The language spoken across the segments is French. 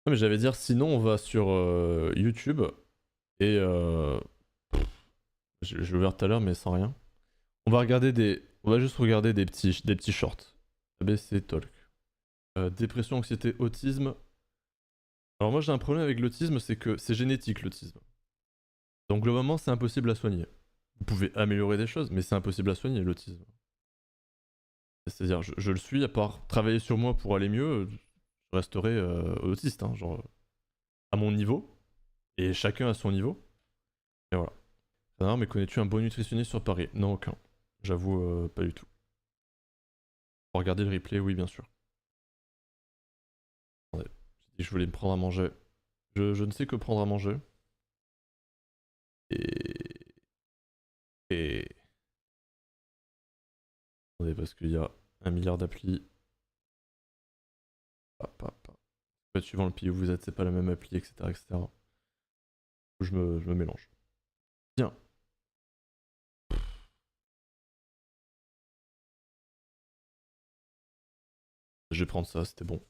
Ah, mais j'allais dire, sinon on va sur YouTube et j'ai ouvert tout à l'heure mais sans rien. On va juste regarder des petits shorts. ABC Talk. Dépression, anxiété, autisme. Alors moi j'ai un problème avec l'autisme, c'est que c'est génétique l'autisme. Donc globalement c'est impossible à soigner. Vous pouvez améliorer des choses, mais c'est impossible à soigner l'autisme. C'est-à-dire je le suis, à part travailler sur moi pour aller mieux, je resterai autiste, hein, genre à mon niveau, et chacun à son niveau. Et voilà. Alors, mais connais-tu un bon nutritionniste sur Paris? Non, aucun. J'avoue, pas du tout. Pour regarder le replay, oui, bien sûr. Attendez, j'ai dit que je voulais me prendre à manger. Je ne sais que prendre à manger. Et... Et... Attendez, parce qu'il y a 1 milliard d'applis. En fait, suivant le pays où vous êtes, c'est pas la même appli, etc. etc. Je me mélange. Bien. Je vais prendre ça, c'était bon.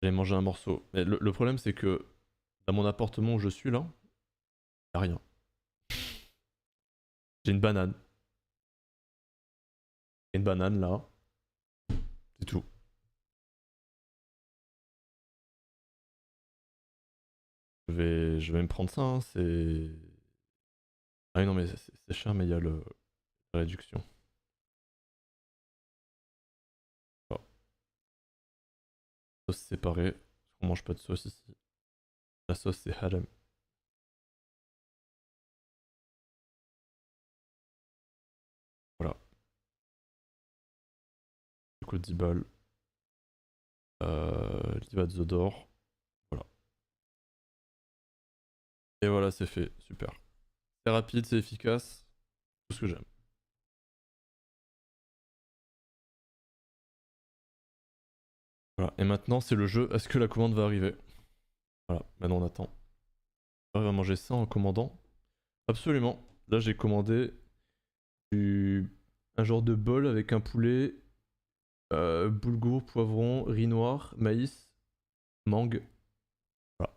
J'allais manger un morceau. Mais le problème, c'est que dans mon appartement où je suis là, y a rien. J'ai une banane. Une banane là. C'est tout. Je vais me prendre ça, hein, c'est... Ah oui, non, mais c'est cher, mais il y a la réduction. Oh. Sauce séparée. On mange pas de sauce ici. La sauce, c'est harem. Voilà. Du coup, 10 balles. Livazodor. Voilà. Et voilà, c'est fait. Super. C'est rapide, c'est efficace. Tout ce que j'aime. Voilà. Et maintenant, c'est le jeu. Est-ce que la commande va arriver? Voilà. Maintenant, on attend. On va manger ça en commandant. Absolument. Là, j'ai commandé un genre de bol avec un poulet, boulgour, poivron, riz noir, maïs, mangue. Voilà.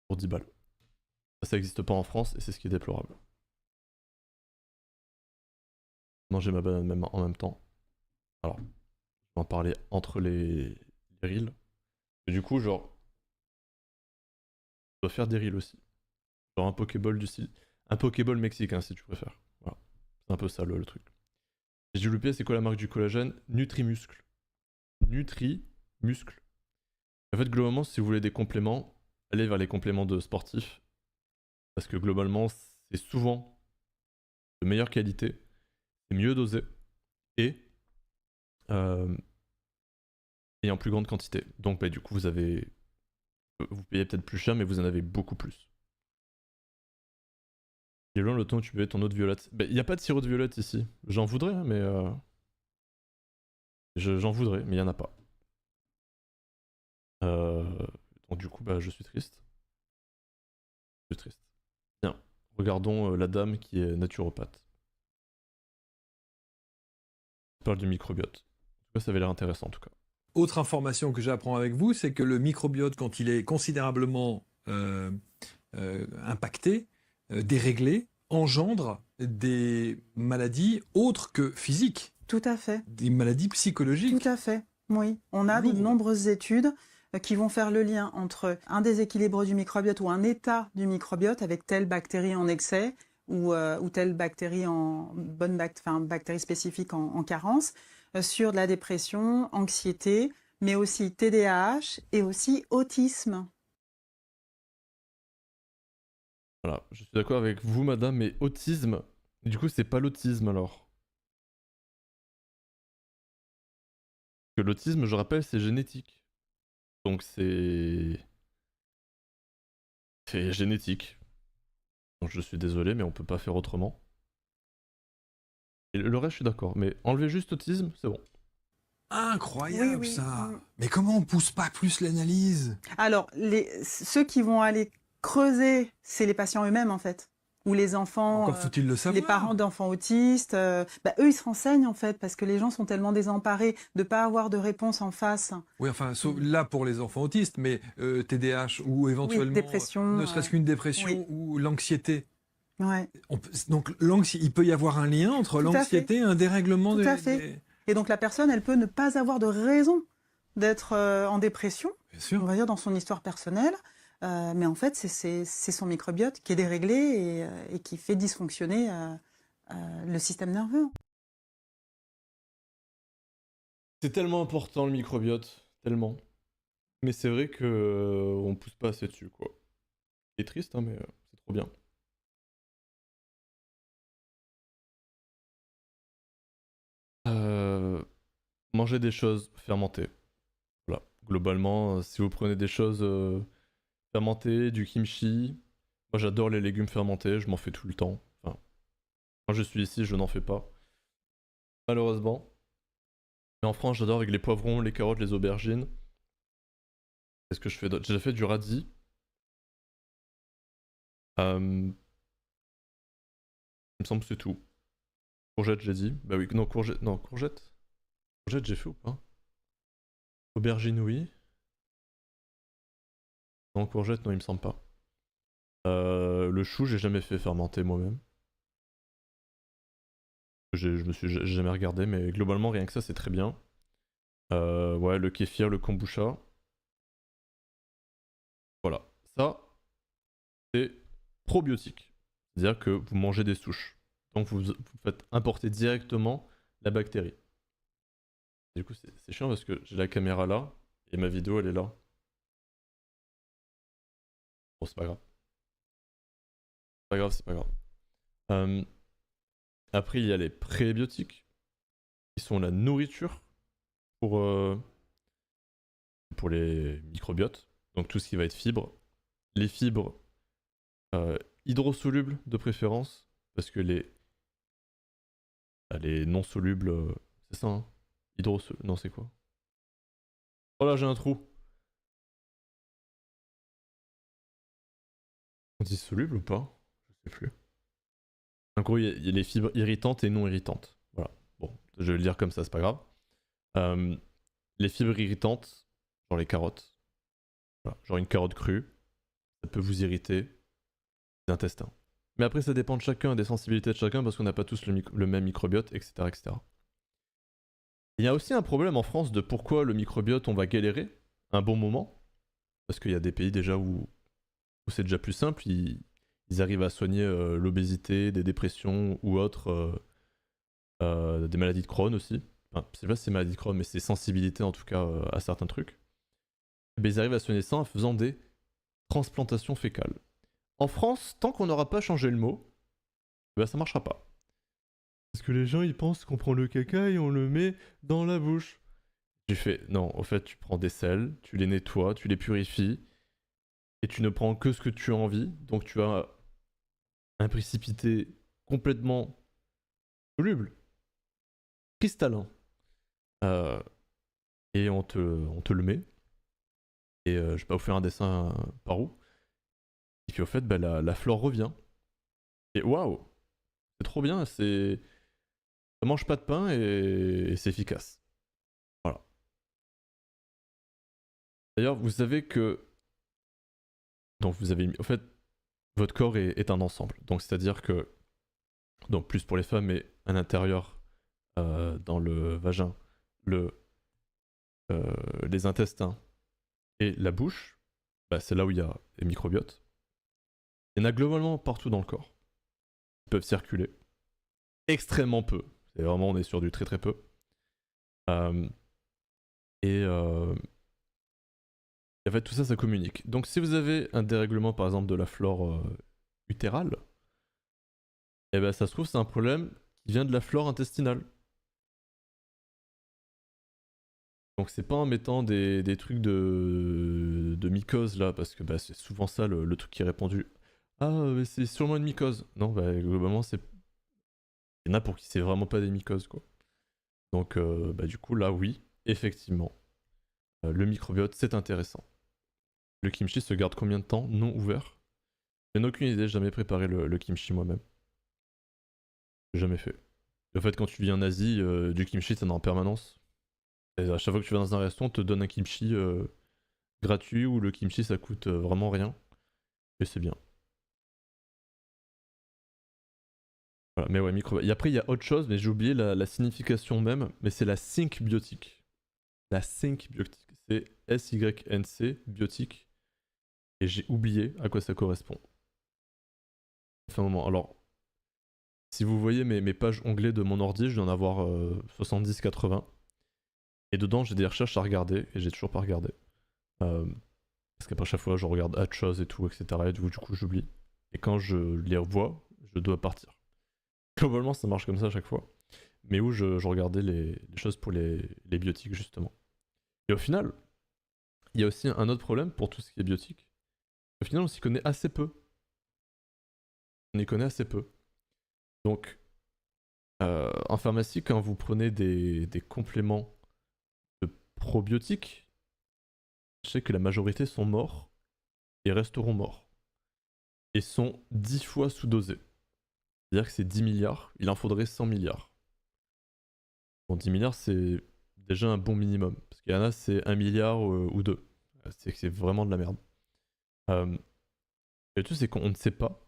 Pour 10 balles. Ça n'existe pas en France et c'est ce qui est déplorable. Manger ma banane même en même temps. Alors, je vais en parler entre les reels. Et du coup, genre, je dois faire des reels aussi. Genre un Pokéball du style. Un Pokéball mexicain si tu préfères. Voilà. C'est un peu ça le truc. J'ai loupé, c'est quoi la marque du collagène? Nutrimuscle. Nutrimuscle. En fait, globalement, si vous voulez des compléments, allez vers les compléments de sportifs. Parce que globalement, c'est souvent de meilleure qualité, c'est mieux dosé et, euh, et en plus grande quantité. Donc, bah, du coup, vous payez peut-être plus cher, mais vous en avez beaucoup plus. Il est loin le temps où tu buvais ton eau de violette. Bah, il n'y a pas de sirop de violette ici. J'en voudrais, hein, mais j'en voudrais, mais il n'y en a pas. Euh, donc, du coup, bah, je suis triste. Je suis triste. Bien. Regardons la dame qui est naturopathe. On parle du microbiote. En tout cas, ça avait l'air intéressant en tout cas. Autre information que j'apprends avec vous, c'est que le microbiote, quand il est considérablement impacté, déréglé, engendre des maladies autres que physiques. Tout à fait. Des maladies psychologiques. Tout à fait, oui. On a de nombreuses études qui vont faire le lien entre un déséquilibre du microbiote ou un état du microbiote avec telle bactérie en excès ou telle bactérie bactérie spécifique en carence, sur de la dépression, anxiété, mais aussi TDAH et aussi autisme. Voilà, je suis d'accord avec vous, madame, mais autisme, du coup, c'est pas l'autisme alors. Que l'autisme, je rappelle, c'est génétique. Donc c'est. C'est génétique. Donc je suis désolé, mais on peut pas faire autrement. Et le reste, je suis d'accord, mais enlever juste autisme, c'est bon. Incroyable Oui. ça. Mais comment on pousse pas plus l'analyse? Alors, ceux qui vont aller creuser, c'est les patients eux-mêmes en fait. ou les enfants, Encore faut-il le savoir. les parents d'enfants autistes, eux, ils se renseignent en fait, parce que les gens sont tellement désemparés de ne pas avoir de réponse en face. Oui, enfin, là pour les enfants autistes, mais TDAH ou éventuellement, dépression, ne serait-ce qu'une dépression ou l'anxiété. Ouais. Donc, il peut y avoir un lien entre Tout à l'anxiété et un dérèglement Tout à fait. Et donc la personne, elle peut ne pas avoir de raison d'être en dépression, Bien sûr. on va dire dans son histoire personnelle, mais en fait, c'est son microbiote qui est déréglé et qui fait dysfonctionner le système nerveux. C'est tellement important le microbiote, tellement. Mais c'est vrai que on pousse pas assez dessus, quoi. C'est triste, hein, mais c'est trop bien. Manger des choses fermentées. Voilà. Globalement, si vous prenez des choses fermentées, du kimchi, moi j'adore les légumes fermentés, je m'en fais tout le temps. Enfin, quand je suis ici, je n'en fais pas. Malheureusement. Mais en France, j'adore avec les poivrons, les carottes, les aubergines. Qu'est-ce que je fais d'autre? J'ai fait du radis. Il me semble que c'est tout. Courgette, j'ai dit. Bah oui, non, courgette. Non, courgette. Courgette, j'ai fait ou pas? Aubergine, oui. Non, courgette, non, il me semble pas. Le chou, j'ai jamais fait fermenter moi-même. Je me suis jamais regardé, mais globalement, rien que ça, c'est très bien. Ouais, le kéfir, le kombucha. Voilà. Ça, c'est probiotique. C'est-à-dire que vous mangez des souches. Donc vous faites importer directement la bactérie. Du coup, c'est chiant parce que j'ai la caméra là et ma vidéo elle est là. Bon, c'est pas grave. C'est pas grave, c'est pas grave. Après, il y a les prébiotiques qui sont la nourriture pour les microbiotes. Donc tout ce qui va être fibres. Les fibres hydrosolubles de préférence parce que les non solubles, c'est ça, hein? Hydrosolubles, non, c'est quoi? Oh là, j'ai un trou. On dit soluble ou pas? Je sais plus. En gros, il y a les fibres irritantes et non irritantes. Voilà. Bon, je vais le dire comme ça, c'est pas grave. Les fibres irritantes, genre les carottes. Voilà. Genre une carotte crue, ça peut vous irriter les intestins. Mais après, ça dépend de chacun, des sensibilités de chacun, parce qu'on n'a pas tous le même microbiote, etc., etc. Il y a aussi un problème en France de pourquoi le microbiote, on va galérer un bon moment. Parce qu'il y a des pays déjà où c'est déjà plus simple, ils arrivent à soigner l'obésité, des dépressions ou autres, des maladies de Crohn aussi. Enfin, je sais pas si c'est maladie de Crohn, mais c'est sensibilité en tout cas à certains trucs. Mais ils arrivent à soigner ça en faisant des transplantations fécales. En France, tant qu'on n'aura pas changé le mot, bah ça marchera pas. Parce que les gens ils pensent qu'on prend le caca et on le met dans la bouche. J'ai fait, non, au fait tu prends des sels, tu les nettoies, tu les purifies, et tu ne prends que ce que tu as envie, donc tu as un précipité complètement soluble, cristallin, et on te le met. Et je vais pas vous faire un dessin par où. Et puis au fait, bah, la flore revient. Et waouh, c'est trop bien, ça mange pas de pain et c'est efficace. Voilà. D'ailleurs, vous savez que donc vous avez mis, au fait, votre corps est un ensemble. Donc c'est-à-dire que donc plus pour les femmes, mais à l'intérieur, dans le vagin, les intestins et la bouche, bah, c'est là où il y a les microbiotes. Il y en a globalement partout dans le corps. Ils peuvent circuler. Extrêmement peu. C'est vraiment, on est sur du très très peu. Et en fait, tout ça, ça communique. Donc si vous avez un dérèglement, par exemple, de la flore utérale, eh ben, ça se trouve, c'est un problème qui vient de la flore intestinale. Donc c'est pas en mettant des trucs de mycose là, parce que bah, c'est souvent ça le truc qui est répandu. Ah, mais c'est sûrement une mycose. Non, bah globalement, c'est... Il y en a pour qui c'est vraiment pas des mycoses, quoi. Donc bah du coup, là, oui, effectivement, le microbiote, c'est intéressant. Le kimchi se garde combien de temps non ouvert? Je n'ai aucune idée, j'ai jamais préparé le kimchi moi-même. J'ai jamais fait. Et en fait, quand tu vis en Asie, du kimchi, t'en as en permanence. Et à chaque fois que tu vas dans un restaurant, on te donne un kimchi gratuit où le kimchi ça coûte vraiment rien. Et c'est bien. Voilà, mais ouais, microbiote. Et après, il y a autre chose, mais j'ai oublié la signification même, mais c'est la sync biotique. La sync biotique. C'est SYNC biotique. Et j'ai oublié à quoi ça correspond. Ça fait un moment. Alors, si vous voyez mes pages onglets de mon ordi, je dois en avoir 70-80. Et dedans, j'ai des recherches à regarder, et j'ai toujours pas regardé. Parce qu'après chaque fois, je regarde autre chose et tout, etc. Et du coup, j'oublie. Et quand je les revois, je dois partir. Globalement, ça marche comme ça à chaque fois. Mais où je regardais les choses pour les biotiques, justement. Et au final, il y a aussi un autre problème pour tout ce qui est biotique. Au final, on s'y connaît assez peu. On y connaît assez peu. Donc, en pharmacie, quand vous prenez des compléments de probiotiques, je sais que la majorité sont morts et resteront morts. Et sont 10 fois sous-dosés. C'est-à-dire que c'est 10 milliards, il en faudrait 100 milliards. Bon, 10 milliards, c'est déjà un bon minimum. Parce qu'il y en a, c'est 1 milliard ou 2. C'est vraiment de la merde. Et le truc, c'est qu'on ne sait pas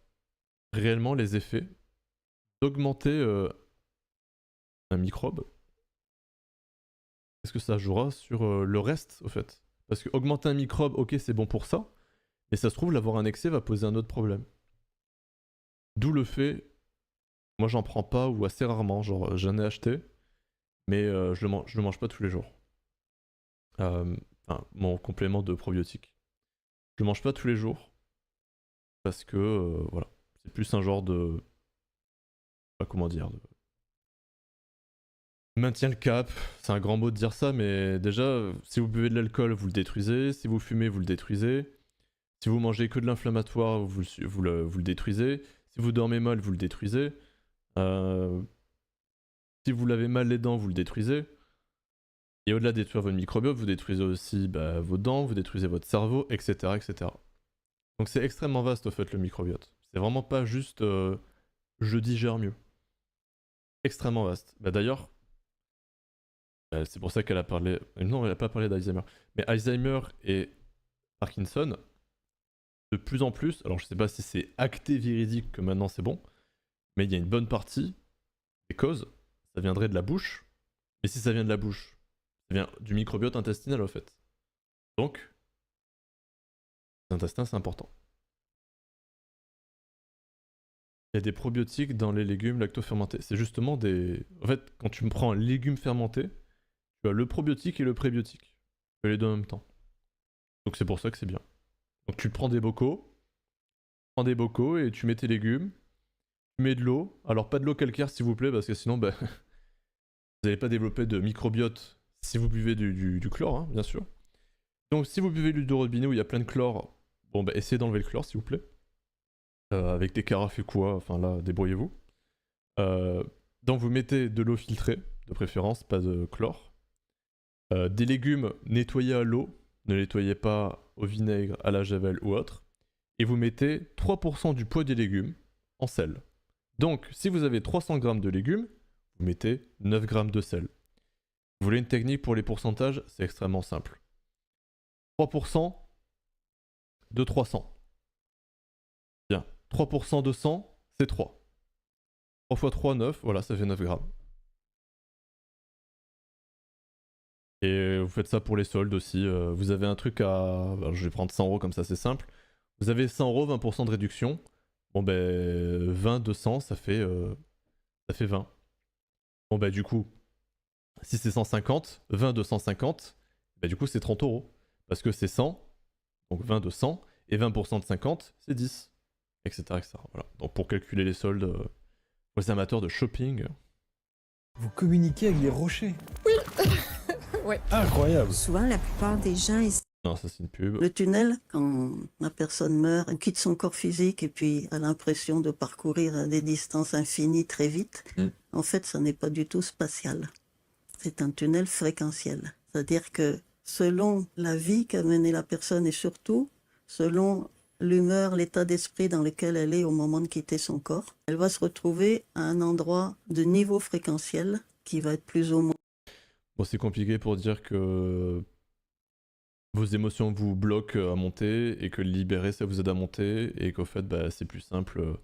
réellement les effets d'augmenter un microbe. Est-ce que ça jouera sur le reste, au fait? Parce que augmenter un microbe, ok, c'est bon pour ça. Mais ça se trouve, l'avoir un excès va poser un autre problème. D'où le fait, moi j'en prends pas ou assez rarement, genre j'en ai acheté, mais je le mange pas tous les jours. Enfin, mon complément de probiotiques. Je le mange pas tous les jours parce que voilà, c'est plus un genre de, pas comment dire, de maintien le cap. C'est un grand mot de dire ça, mais déjà, si vous buvez de l'alcool, vous le détruisez. Si vous fumez, vous le détruisez. Si vous mangez que de l'inflammatoire, vous le détruisez. Si vous dormez mal, vous le détruisez. Si vous lavez mal les dents, vous le détruisez. Et au-delà de détruire votre microbiote, vous détruisez aussi vos dents, vous détruisez votre cerveau, etc. etc. Donc c'est extrêmement vaste au fait le microbiote. C'est vraiment pas juste je digère mieux. Extrêmement vaste. D'ailleurs, c'est pour ça qu'elle a parlé... Non, elle a pas parlé d'Alzheimer. Mais Alzheimer et Parkinson, de plus en plus, alors je sais pas si c'est acté véridique que maintenant c'est bon, mais il y a une bonne partie des causes, ça viendrait de la bouche. Mais si ça vient de la bouche, ça vient du microbiote intestinal au fait. Donc, l'intestin c'est important. Il y a des probiotiques dans les légumes lactofermentés. C'est justement des... En fait, quand tu me prends un légume fermenté, tu as le probiotique et le prébiotique. Tu as les deux en même temps. Donc c'est pour ça que c'est bien. Donc tu prends des bocaux et tu mets tes légumes, tu mets de l'eau. Alors pas de l'eau calcaire s'il vous plaît, parce que sinon vous n'allez pas développer de microbiote si vous buvez du chlore, hein, bien sûr. Donc si vous buvez l'huile de robinet où il y a plein de chlore, essayez d'enlever le chlore s'il vous plaît. Avec des carafes et quoi, enfin là, débrouillez-vous. Donc vous mettez de l'eau filtrée, de préférence, pas de chlore. Des légumes nettoyés à l'eau, ne nettoyez pas au vinaigre, à la javel ou autre. Et vous mettez 3% du poids des légumes en sel. Donc si vous avez 300 g de légumes, vous mettez 9 g de sel. Vous voulez une technique pour les pourcentages? C'est extrêmement simple. 3% de 300. Bien. 3% de 100, c'est 3. 3 x 3, 9, voilà, ça fait 9 grammes. Et vous faites ça pour les soldes aussi. Vous avez un truc à... Alors, je vais prendre 100 € comme ça, c'est simple. Vous avez 100 €, 20% de réduction. 20 de 100, ça fait 20. Du coup, si c'est 150, 20 de 150, du coup c'est 30 €. Parce que c'est 100, donc 20 de 100, et 20% de 50, c'est 10. Etc. etc. Voilà. Donc pour calculer les soldes, aux amateurs de shopping... Vous communiquez avec des rochers? Oui. Ouais. Incroyable. Souvent, la plupart des gens, Non, ça c'est une pub. le tunnel, quand la personne meurt, elle quitte son corps physique et puis a l'impression de parcourir des distances infinies très vite. En fait, ça n'est pas du tout spatial. C'est un tunnel fréquentiel. C'est-à-dire que selon la vie qu'a menée la personne et surtout selon l'humeur, l'état d'esprit dans lequel elle est au moment de quitter son corps. Elle va se retrouver à un endroit de niveau fréquentiel qui va être plus ou moins. Bon, c'est compliqué pour dire que vos émotions vous bloquent à monter et que libérer ça vous aide à monter et qu'au fait bah, c'est plus simple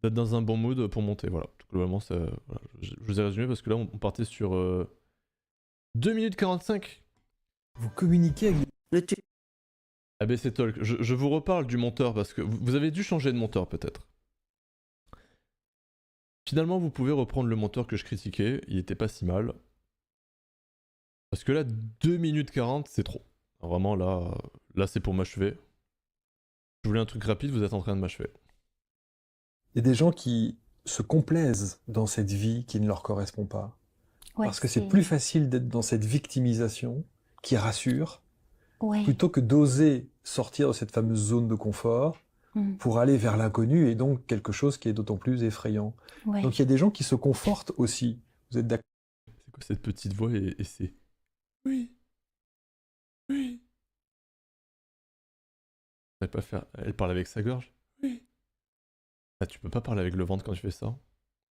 d'être dans un bon mood pour monter. Voilà, tout globalement, ça, voilà. Je vous ai résumé parce que là on partait sur 2 minutes 45. Vous communiquez avec... Le tu- ABC Talk, je vous reparle du monteur parce que vous avez dû changer de monteur peut-être. Finalement, vous pouvez reprendre le monteur que je critiquais, il était pas si mal. Parce que là, 2 minutes 40, c'est trop. Alors vraiment, là c'est pour m'achever. Je voulais un truc rapide, vous êtes en train de m'achever. Il y a des gens qui se complaisent dans cette vie qui ne leur correspond pas. Ouais, Parce que c'est plus facile d'être dans cette victimisation qui rassure, ouais. plutôt que d'oser sortir de cette fameuse zone de confort pour aller vers l'inconnu et donc quelque chose qui est d'autant plus effrayant. Ouais. Donc il y a des gens qui se confortent aussi. Vous êtes d'accord? C'est quoi cette petite voix et c'est... Oui. Oui. Elle pas faire... Elle parle avec sa gorge. Oui. Ah, tu peux pas parler avec le ventre quand tu fais ça.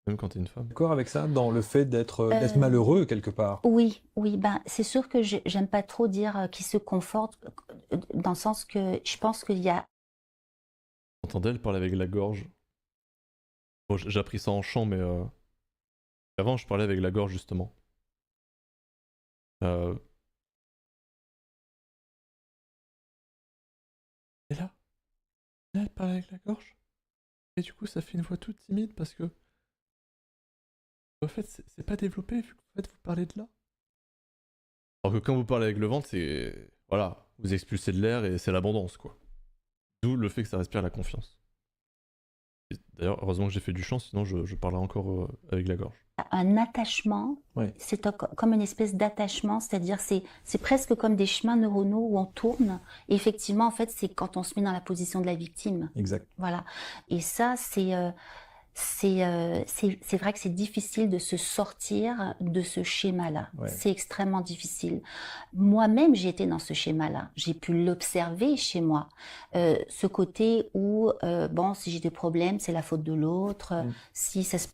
Même quand t'es une femme. D'accord avec ça, dans le fait d'être malheureux quelque part? Oui, ben c'est sûr que j'aime pas trop dire qu'ils se confortent, dans le sens que je pense qu'il y a... Entendez, elle parle avec la gorge. Bon, j'ai appris ça en chant, mais avant je parlais avec la gorge justement. Et là, elle parle avec la gorge. Et du coup, ça fait une voix toute timide parce que... En fait, c'est pas développé vu que vous parlez de là. Alors que quand vous parlez avec le ventre, c'est... Voilà, vous expulsez de l'air et c'est l'abondance, quoi. D'où le fait que ça respire la confiance. D'ailleurs, heureusement que j'ai fait du chant, sinon je parlerai encore avec la gorge. Un attachement, Ouais. c'est comme une espèce d'attachement, c'est-à-dire c'est presque comme des chemins neuronaux où on tourne. Et effectivement, en fait, c'est quand on se met dans la position de la victime. Exact. Voilà. Et ça, c'est vrai que c'est difficile de se sortir de ce schéma-là. Ouais. C'est extrêmement difficile. Moi-même, j'ai été dans ce schéma-là. J'ai pu l'observer chez moi. Ce côté où, bon, si j'ai des problèmes, c'est la faute de l'autre. Si ça se...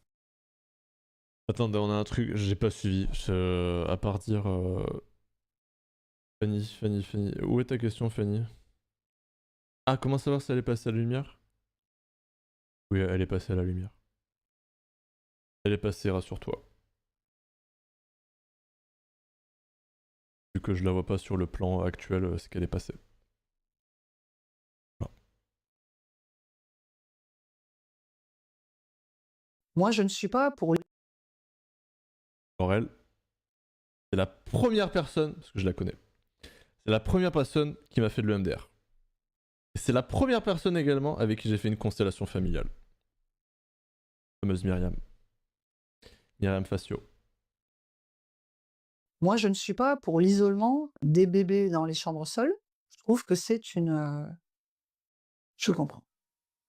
Attendez, on a un truc, j'ai pas suivi. À part dire... Fanny. Où est ta question, Fanny? Ah, comment savoir si elle est passée à la lumière? Oui, elle est passée à la lumière. Elle est passée, rassure-toi. Vu que je la vois pas sur le plan actuel, c'est qu'elle est passée. Voilà. Moi, je ne suis pas pour... Laurel, c'est la première personne, parce que je la connais, c'est la première personne qui m'a fait de l'EMDR. Et c'est la première personne également avec qui j'ai fait une constellation familiale. La fameuse Myriam. Myriam Facio. Moi, je ne suis pas pour l'isolement des bébés dans les chambres seules. Je trouve que c'est une... Je comprends.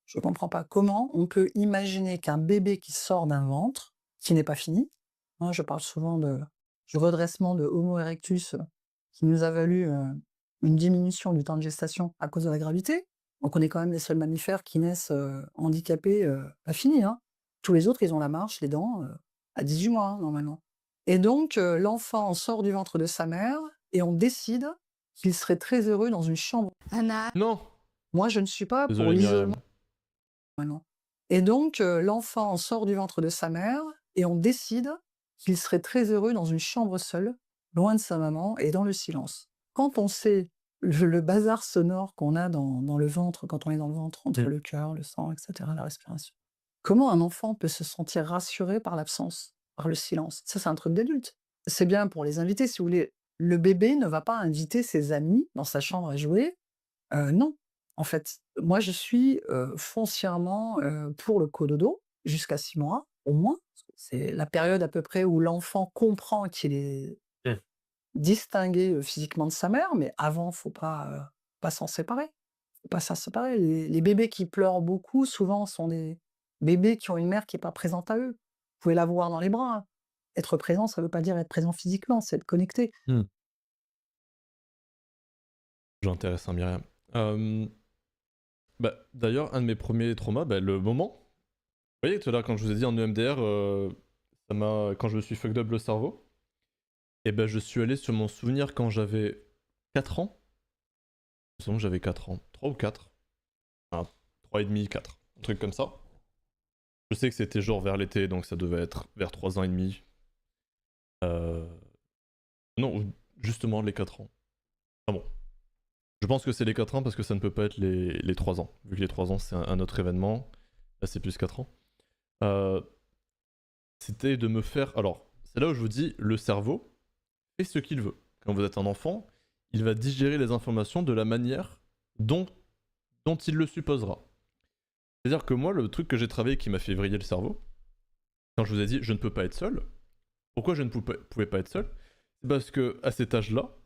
Je comprends pas comment on peut imaginer qu'un bébé qui sort d'un ventre, qui n'est pas fini, hein, je parle souvent du redressement de Homo erectus qui nous a valu une diminution du temps de gestation à cause de la gravité. Donc on est quand même les seuls mammifères qui naissent handicapés, pas finis. Hein. Tous les autres, ils ont la marche, les dents, à 18 mois, hein, normalement. Et donc, l'enfant sort du ventre de sa mère et on décide qu'il serait très heureux dans une chambre. Anna. Non. Moi, je ne suis pas pour Désolé, Myriam. l'isolement. Et donc, l'enfant sort du ventre de sa mère et on décide qu'il serait très heureux dans une chambre seule, loin de sa maman et dans le silence. Quand on sait le bazar sonore qu'on a dans le ventre, quand on est dans le ventre, entre le cœur, le sang, etc., la respiration, comment un enfant peut se sentir rassuré par l'absence, par le silence? Ça, c'est un truc d'adulte. C'est bien pour les invités, si vous voulez. Le bébé ne va pas inviter ses amis dans sa chambre à jouer. Non. En fait, moi, je suis foncièrement pour le cododo jusqu'à 6 mois, au moins. C'est la période à peu près où l'enfant comprend qu'il est distingué physiquement de sa mère, mais avant, faut pas s'en séparer. Faut pas s'en séparer. Les bébés qui pleurent beaucoup, souvent, sont des bébés qui ont une mère qui n'est pas présente à eux. Vous pouvez la voir dans les bras. Hein. Être présent, ça ne veut pas dire être présent physiquement, c'est être connecté. J'ai intéressant, Myriam. Bah, d'ailleurs, un de mes premiers traumas, bah, le moment. Vous voyez, tout à l'heure, quand je vous ai dit en EMDR, quand je me suis fucked up le cerveau, et ben je suis allé sur mon souvenir quand j'avais 4 ans. Il me semble que j'avais 4 ans. 3 ou 4. Enfin, 3 et demi, 4. Un truc comme ça. Je sais que c'était genre vers l'été, donc ça devait être vers 3 ans et demi. Non, justement les 4 ans. Ah bon. Je pense que c'est les 4 ans parce que ça ne peut pas être les 3 ans. Vu que les 3 ans c'est un autre événement. Là c'est plus 4 ans. C'était de me faire... Alors, c'est là où je vous dis, le cerveau fait ce qu'il veut. Quand vous êtes un enfant, il va digérer les informations de la manière dont il le supposera. C'est-à-dire que moi, le truc que j'ai travaillé qui m'a fait vriller le cerveau, quand je vous ai dit je ne peux pas être seul, pourquoi je ne pouvais pas être seul? C'est parce que à cet âge-là,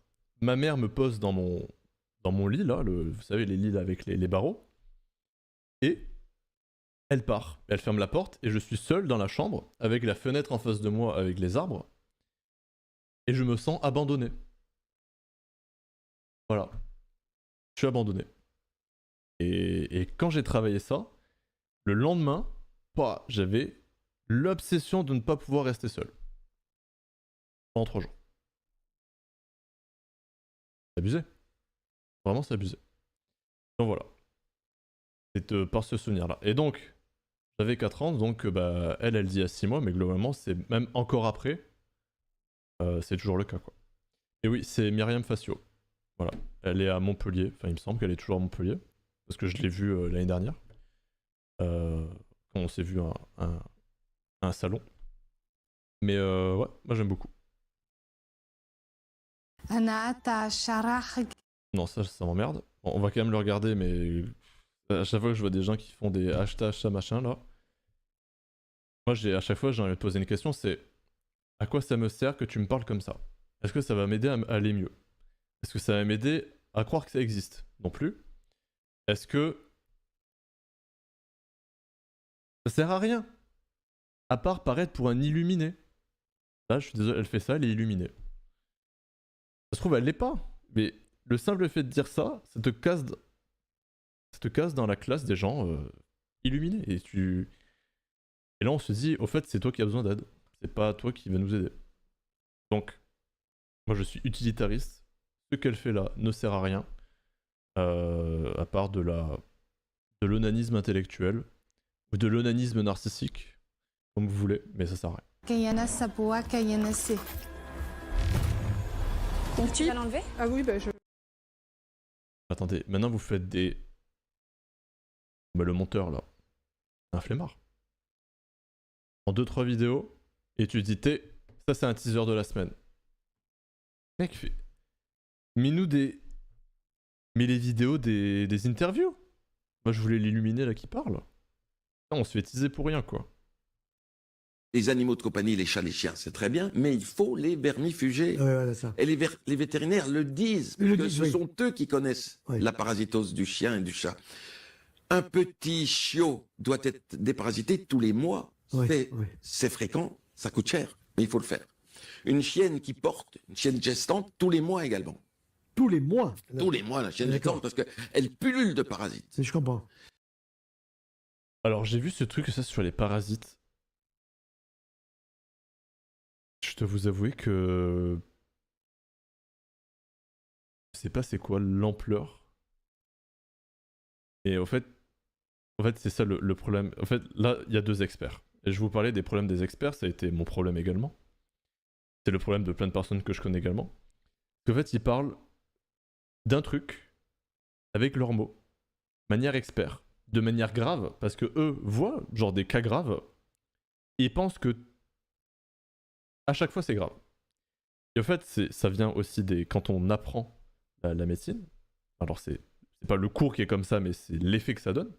ma mère me pose dans mon lit, là, vous savez, les lits là, avec les barreaux, et elle part, elle ferme la porte, et je suis seul dans la chambre, avec la fenêtre en face de moi, avec les arbres, et je me sens abandonné. Voilà. Je suis abandonné. Et quand j'ai travaillé ça, le lendemain, j'avais l'obsession de ne pas pouvoir rester seul. Pendant 3 jours. C'est abusé. Vraiment, c'est abusé. Donc voilà. C'est par ce souvenir-là. Et donc, j'avais 4 ans, donc bah, elle dit à 6 mois, mais globalement, c'est même encore après, c'est toujours le cas, quoi. Et oui, c'est Myriam Facio. Voilà. Elle est à Montpellier. Enfin, il me semble qu'elle est toujours à Montpellier. Parce que je l'ai vue l'année dernière. Quand on s'est vu à un salon. Mais ouais, moi j'aime beaucoup. Non, ça m'emmerde. Bon, on va quand même le regarder, mais à chaque fois que je vois des gens qui font des hashtags, ça machin là, moi à chaque fois j'ai envie de poser une question, c'est à quoi ça me sert que tu me parles comme ça? Est-ce que ça va m'aider à aller mieux? Est-ce que ça va m'aider à croire que ça existe? Non plus. Est-ce que ça sert à rien? À part paraître pour un illuminé. Là, je suis désolé, elle fait ça, elle est illuminée. Ça se trouve, elle l'est pas. Mais le simple fait de dire ça, ça te casse dans la classe des gens illuminés. Et là, on se dit, au fait, c'est toi qui as besoin d'aide. C'est pas toi qui va nous aider. Donc, moi, je suis utilitariste. Ce qu'elle fait là ne sert à rien. À part de l'onanisme intellectuel. Ou de l'onanisme narcissique. Comme vous voulez, mais ça sert à rien. Donc tu vas l'enlever? Ah oui, bah je... Attendez, maintenant vous faites des... Bah, le monteur là, un flemmard. En 2-3 vidéos, et tu dis, ça c'est un teaser de la semaine. Mec, mets-nous des... Mais les vidéos des interviews. Moi je voulais l'illuminer là qui parle. Non, on se fait teaser pour rien quoi. Les animaux de compagnie, les chats, les chiens, c'est très bien, mais il faut les vermifuger. Ouais, ça. Et les vétérinaires le disent, ce sont eux qui connaissent la parasitose du chien et du chat. Un petit chiot doit être déparasité tous les mois. C'est fréquent, ça coûte cher, mais il faut le faire. Une chienne qui porte, une chienne gestante, tous les mois également. Tous les mois? Tous les mois, la chienne gestante, parce qu'elle pullule de parasites. Je comprends. Alors j'ai vu ce truc ça sur les parasites. Je dois vous avouer que... Je sais pas c'est quoi l'ampleur. Et au fait c'est ça le problème. En fait, là, il y a 2 experts. Et je vous parlais des problèmes des experts, ça a été mon problème également. C'est le problème de plein de personnes que je connais également. En fait, ils parlent d'un truc avec leurs mots. Manière expert. De manière grave, parce que eux voient genre des cas graves. Et ils pensent que à chaque fois c'est grave. Et en fait, ça vient aussi quand on apprend la médecine. Alors c'est pas le cours qui est comme ça, mais c'est l'effet que ça donne.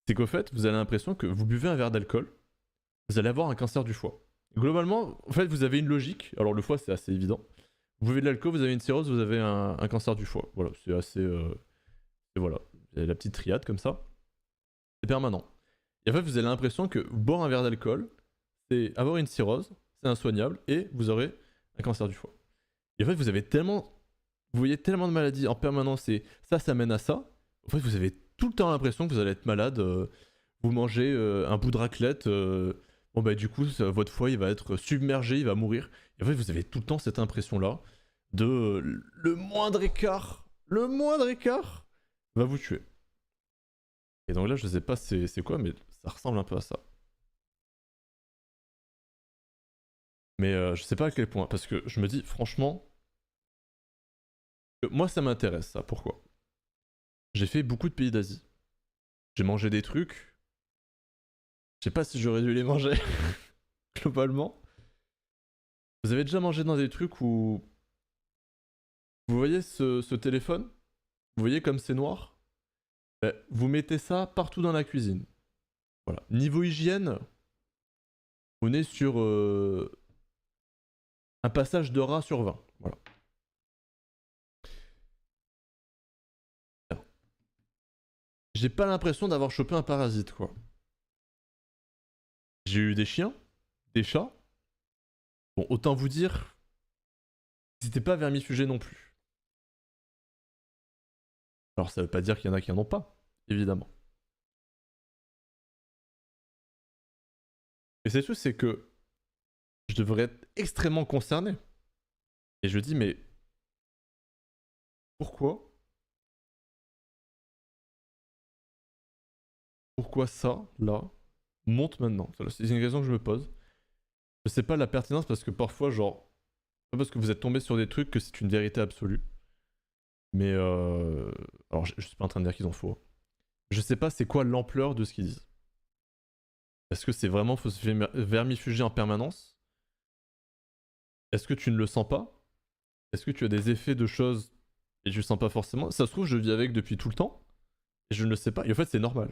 C'est qu'au fait, vous avez l'impression que vous buvez un verre d'alcool, vous allez avoir un cancer du foie. Globalement, en fait, vous avez une logique. Alors le foie, c'est assez évident. Vous buvez de l'alcool, vous avez une cirrhose, vous avez un cancer du foie. Voilà, c'est assez... Et voilà, il y a la petite triade comme ça. C'est permanent. Et en fait, vous avez l'impression que boire un verre d'alcool, c'est avoir une cirrhose, c'est insoignable, et vous aurez un cancer du foie. Et en fait, vous voyez tellement de maladies en permanence, et ça mène à ça. En fait, vous avez tout le temps l'impression que vous allez être malade. Vous mangez un bout de raclette, bon bah du coup votre foie il va être submergé, il va mourir. Et en fait vous avez tout le temps cette impression-là de le moindre écart va vous tuer. Et donc là je sais pas c'est quoi, mais ça ressemble un peu à ça. Mais je sais pas à quel point, parce que je me dis franchement, moi ça m'intéresse ça, pourquoi? J'ai fait beaucoup de pays d'Asie. J'ai mangé des trucs. Je sais pas si j'aurais dû les manger, globalement. Vous avez déjà mangé dans des trucs où... Vous voyez ce téléphone? Vous voyez comme c'est noir? Ben, vous mettez ça partout dans la cuisine. Voilà. Niveau hygiène, on est sur un passage de rat sur 20. Voilà. J'ai pas l'impression d'avoir chopé un parasite, quoi. J'ai eu des chiens, des chats. Bon, autant vous dire, c'était pas vermifugé non plus. Alors ça veut pas dire qu'il y en a qui en ont pas, évidemment. Et c'est tout, c'est que je devrais être extrêmement concerné. Et je dis, mais pourquoi ça, là, monte maintenant? C'est une question que je me pose. Je sais pas la pertinence parce que parfois, genre, pas parce que vous êtes tombé sur des trucs que c'est une vérité absolue. Mais alors, je suis pas en train de dire qu'ils ont faux. Je sais pas c'est quoi l'ampleur de ce qu'ils disent. Est-ce que c'est vraiment faut se vermifuger en permanence? Est-ce que tu ne le sens pas? Est-ce que tu as des effets de choses et tu le sens pas forcément? Ça se trouve, je vis avec depuis tout le temps et je ne le sais pas. Et en fait, c'est normal.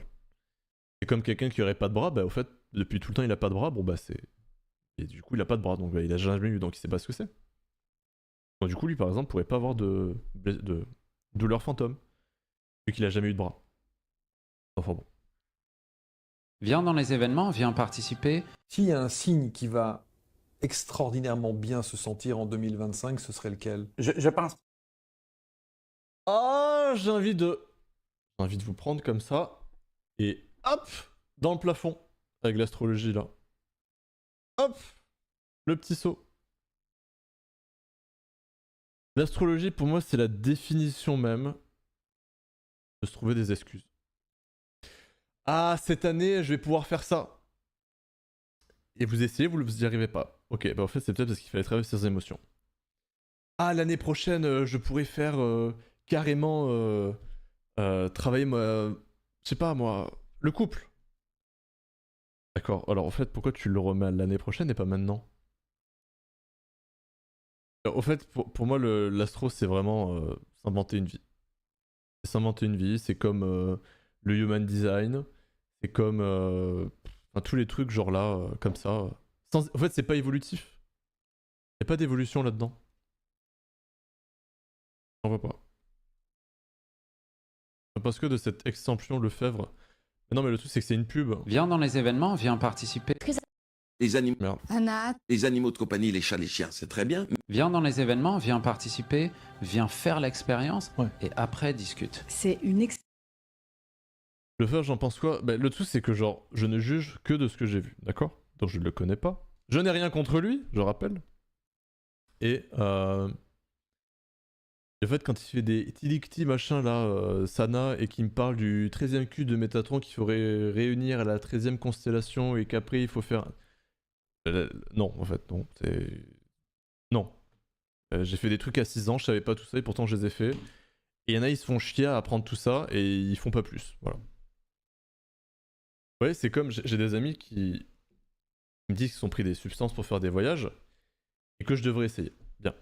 C'est comme quelqu'un qui aurait pas de bras, bah au fait, depuis tout le temps il a pas de bras, bon bah c'est... Et du coup il a pas de bras, donc bah, il a jamais eu, donc il sait pas ce que c'est. Donc du coup lui par exemple pourrait pas avoir de douleur fantôme, vu qu'il a jamais eu de bras. Enfin bon. Viens dans les événements, viens participer. S'il y a un signe qui va extraordinairement bien se sentir en 2025, ce serait lequel? Je pense. Ah, j'ai envie de vous prendre comme ça, et hop, dans le plafond, avec l'astrologie là. Hop, le petit saut. L'astrologie pour moi c'est la définition même de se trouver des excuses. Ah, cette année je vais pouvoir faire ça. Et vous essayez, vous n'y arrivez pas. Ok, bah en fait c'est peut-être parce qu'il fallait travailler ses émotions. Ah, l'année prochaine je pourrais faire carrément travailler moi, je sais pas moi, le couple. D'accord, alors en fait pourquoi tu le remets à l'année prochaine et pas maintenant? En fait pour moi l'astro c'est vraiment s'inventer une vie. C'est s'inventer une vie, c'est comme le human design, c'est comme enfin, tous les trucs genre là, comme ça. En fait c'est pas évolutif. Y'a pas d'évolution là-dedans. On voit pas. Parce que de cette extension Lefebvre. Mais non mais le truc c'est que c'est une pub. Viens dans les événements, viens participer. Les animaux, Merde. les animaux de compagnie, les chats, les chiens, c'est très bien. Viens dans les événements, viens participer, viens faire l'expérience et après discute. C'est une Lefebvre j'en pense quoi? Bah, le truc c'est que genre je ne juge que de ce que j'ai vu, d'accord? Donc je ne le connais pas. Je n'ai rien contre lui, je rappelle. Et en fait, quand il fait des tilikti machin là, Sana, et qu'il me parle du 13e cul de Métatron qu'il faudrait réunir à la 13e constellation et qu'après il faut faire. Non, en fait, non. Non. J'ai fait des trucs à 6 ans, je savais pas tout ça et pourtant je les ai fait. Et il y en a, ils se font chier à apprendre tout ça et ils font pas plus. Voilà. Ouais, c'est comme j'ai des amis qui me disent qu'ils ont pris des substances pour faire des voyages et que je devrais essayer. Bien.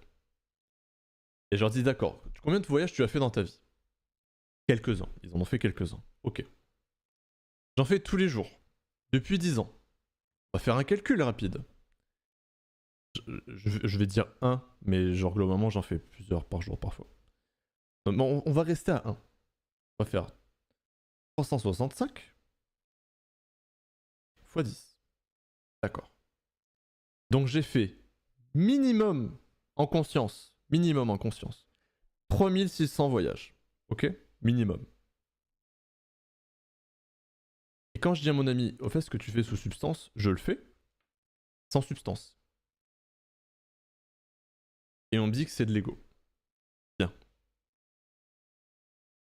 Et je leur dis d'accord, combien de voyages tu as fait dans ta vie? Quelques-uns. Ils en ont fait quelques-uns. Ok. J'en fais tous les jours. Depuis 10 ans. On va faire un calcul rapide. Je vais dire 1, mais genre globalement j'en fais plusieurs par jour parfois. Bon, on va rester à 1. On va faire 365 x 10. D'accord. Donc j'ai fait minimum en conscience, 3600 voyages. Ok? Minimum. Et quand je dis à mon ami, au fait, ce que tu fais sous substance, je le fais sans substance. Et on me dit que c'est de l'ego. Bien.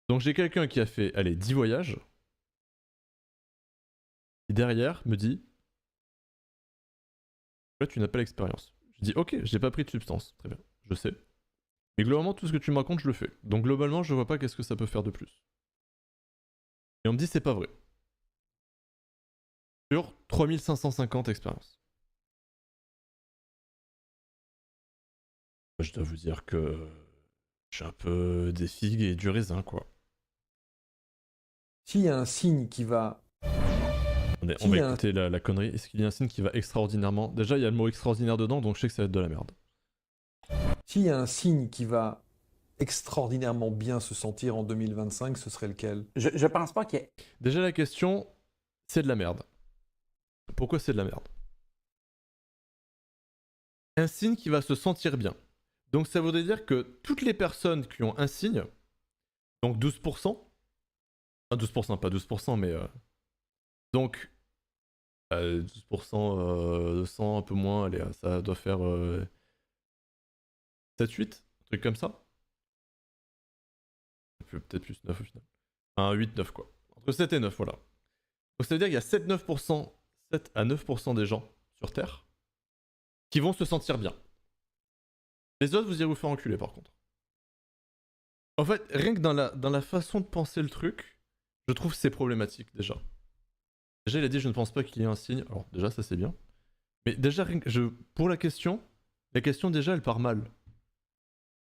Donc j'ai quelqu'un qui a fait, allez, 10 voyages. Et derrière, me dit, là, tu n'as pas l'expérience. Je dis, ok, j'ai pas pris de substance. Très bien, je sais. Mais globalement, tout ce que tu me racontes, je le fais. Donc globalement, je vois pas qu'est-ce que ça peut faire de plus. Et on me dit, c'est pas vrai. Sur 3550 expériences. Je dois vous dire que je suis un peu des figues et du raisin, quoi. S'il y a un signe qui va... On va écouter la connerie. Est-ce qu'il y a un signe qui va extraordinairement... Déjà, il y a le mot extraordinaire dedans, donc je sais que ça va être de la merde. S'il y a un signe qui va extraordinairement bien se sentir en 2025, ce serait lequel? Je pense pas qu'il y ait... Déjà, la question, c'est de la merde. Pourquoi c'est de la merde? Un signe qui va se sentir bien. Donc ça voudrait dire que toutes les personnes qui ont un signe, donc 12%, enfin 12%, pas 12%, mais... donc 12% de 100, un peu moins, allez, ça doit faire 7-8, un truc comme ça. Peut-être plus 9 au final. Un 8-9 quoi. Entre 7 et 9, voilà. Donc ça veut dire qu'il y a 7-9%, 7 à 9% des gens sur Terre qui vont se sentir bien. Les autres, vous irez vous faire enculer par contre. En fait, rien que dans la façon de penser le truc, je trouve que c'est problématique déjà. Déjà, il a dit je ne pense pas qu'il y ait un signe. Alors déjà, ça c'est bien. Mais déjà, pour la question déjà, elle part mal.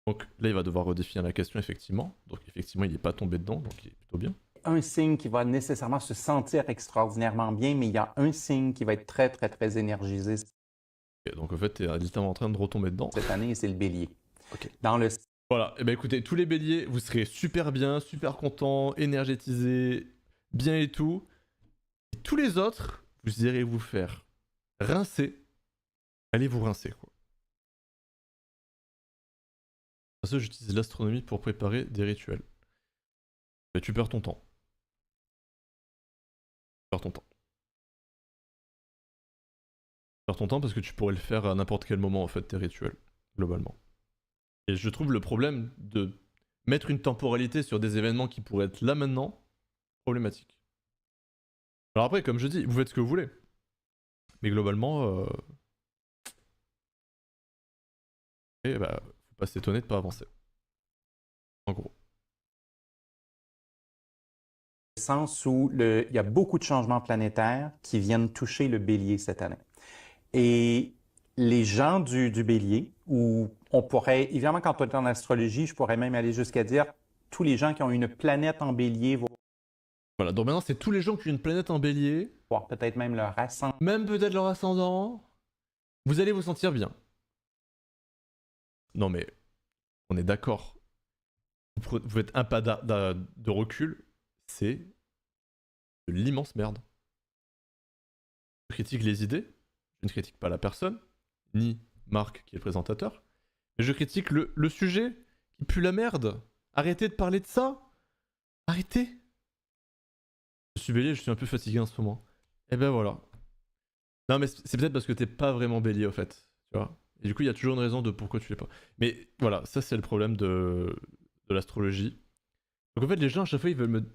Donc là, il va devoir redéfinir la question, effectivement. Donc effectivement, il n'est pas tombé dedans, donc il est plutôt bien. Un signe qui va nécessairement se sentir extraordinairement bien, mais il y a un signe qui va être très, très, très énergisé. Okay, donc en fait, tu es littéralement en train de retomber dedans. Cette année, c'est le bélier. Ok. Dans le... Voilà, et ben écoutez, tous les béliers, vous serez super bien, super contents, énergétisés, bien et tout. Et tous les autres, vous irez vous faire rincer. Allez vous rincer, quoi. Parce que j'utilise l'astronomie pour préparer des rituels. Mais tu perds ton temps. Tu perds ton temps. Tu perds ton temps parce que tu pourrais le faire à n'importe quel moment, en fait, tes rituels, globalement. Et je trouve le problème de mettre une temporalité sur des événements qui pourraient être là maintenant, problématique. Alors après, comme je dis, vous faites ce que vous voulez. Mais globalement, faut pas s'étonner de pas avancer. En gros. Le sens où il y a beaucoup de changements planétaires qui viennent toucher le bélier cette année. Et les gens du bélier, où on pourrait, évidemment quand on est en astrologie, je pourrais même aller jusqu'à dire tous les gens qui ont une planète en bélier vont... Voilà, donc maintenant c'est tous les gens qui ont une planète en bélier. Voire peut-être même leur ascendant. Même peut-être leur ascendant. Vous allez vous sentir bien. Non mais, on est d'accord. Vous faites un pas de recul, c'est de l'immense merde. Je critique les idées, je ne critique pas la personne, ni Marc qui est le présentateur, mais je critique le sujet qui pue la merde. Arrêtez de parler de ça. Arrêtez. Je suis bélier, je suis un peu fatigué en ce moment. Et ben voilà. Non mais c'est peut-être parce que t'es pas vraiment bélier au fait, tu vois. Et du coup il y a toujours une raison de pourquoi tu l'es pas. Mais voilà, ça c'est le problème de l'astrologie. Donc en fait les gens à chaque fois ils veulent me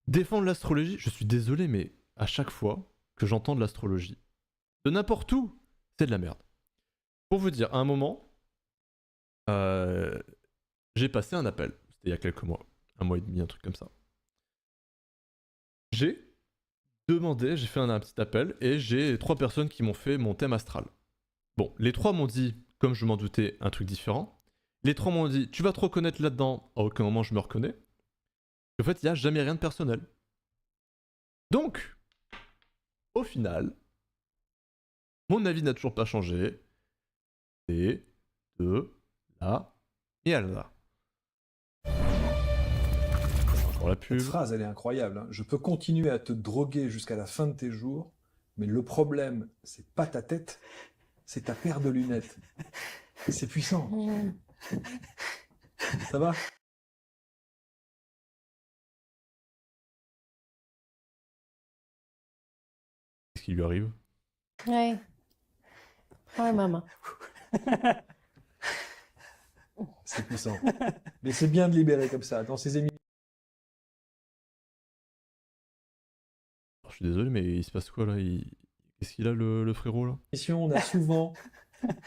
défendre l'astrologie. Je suis désolé mais à chaque fois que j'entends de l'astrologie, de n'importe où, c'est de la merde. Pour vous dire, à un moment, j'ai passé un appel. C'était il y a quelques mois, un mois et demi, un truc comme ça. J'ai fait un petit appel et j'ai 3 personnes qui m'ont fait mon thème astral. Bon, les 3 m'ont dit, comme je m'en doutais, un truc différent. Les 3 m'ont dit, tu vas te reconnaître là-dedans. À aucun moment je me reconnais. En fait, il n'y a jamais rien de personnel. Donc, au final, mon avis n'a toujours pas changé. C'est de la merde. Encore la pub. Cette phrase, elle est incroyable. Hein. Je peux continuer à te droguer jusqu'à la fin de tes jours, mais le problème, c'est pas ta tête, c'est ta paire de lunettes. C'est puissant. Ça va ? Qu'est-ce qui lui arrive? Ouais. Prends un moment. C'est puissant. Mais c'est bien de libérer comme ça. Dans ces émissions. Je suis désolé, mais il se passe quoi là? Qu'est-ce qu'il a le frérot là? On a souvent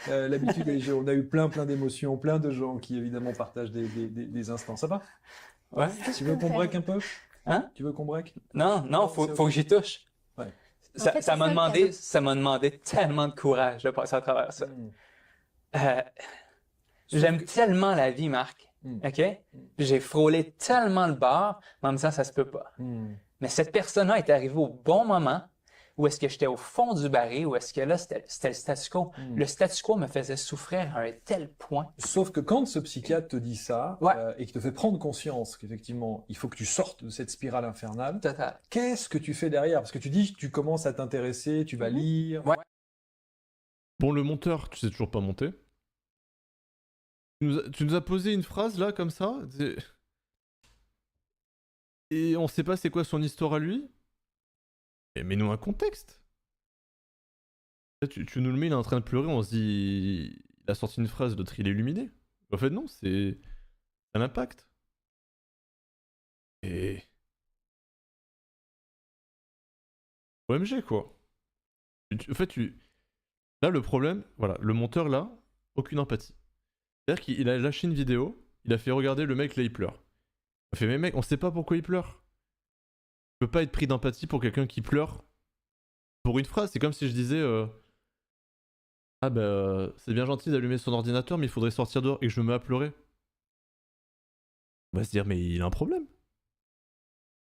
l'habitude, on a eu plein d'émotions, plein de gens qui évidemment partagent des instants. Ça va? Ouais. Tu veux qu'on break un peu? Hein? Tu veux qu'on break? Non, faut que j'y touche. Ouais. Ça m'a demandé tellement de courage de passer à travers ça. J'aime tellement la vie, Marc. OK? J'ai frôlé tellement le bar, mais en me disant ça se peut pas. Mais cette personne-là est arrivée au bon moment où est-ce que j'étais au fond du baril, où est-ce que là, c'était le statu quo. Le statu quo me faisait souffrir à un tel point. Sauf que quand ce psychiatre te dit ça, et qu'il te fait prendre conscience qu'effectivement, il faut que tu sortes de cette spirale infernale, Total. qu'est-ce que tu fais derrière? Parce que tu dis que tu commences à t'intéresser, tu vas lire. Ouais. Bon, le monteur, tu sais toujours pas monter. Tu nous as posé une phrase là, comme ça, et on sait pas c'est quoi son histoire à lui. Et mets-nous un contexte. Là, tu nous le mets, il est en train de pleurer, on se dit. Il a sorti une phrase, l'autre il est illuminé. En fait, non, c'est un impact. Et. OMG, quoi. En fait, là, le problème, voilà, le monteur là, aucune empathie. C'est-à-dire qu'il a lâché une vidéo, il a fait regarder le mec là, il pleure. Il a fait, mais mec, on sait pas pourquoi il pleure. Je peux pas être pris d'empathie pour quelqu'un qui pleure pour une phrase. C'est comme si je disais ah bah c'est bien gentil d'allumer son ordinateur mais il faudrait sortir dehors et que je me mets à pleurer. On va se dire mais il a un problème.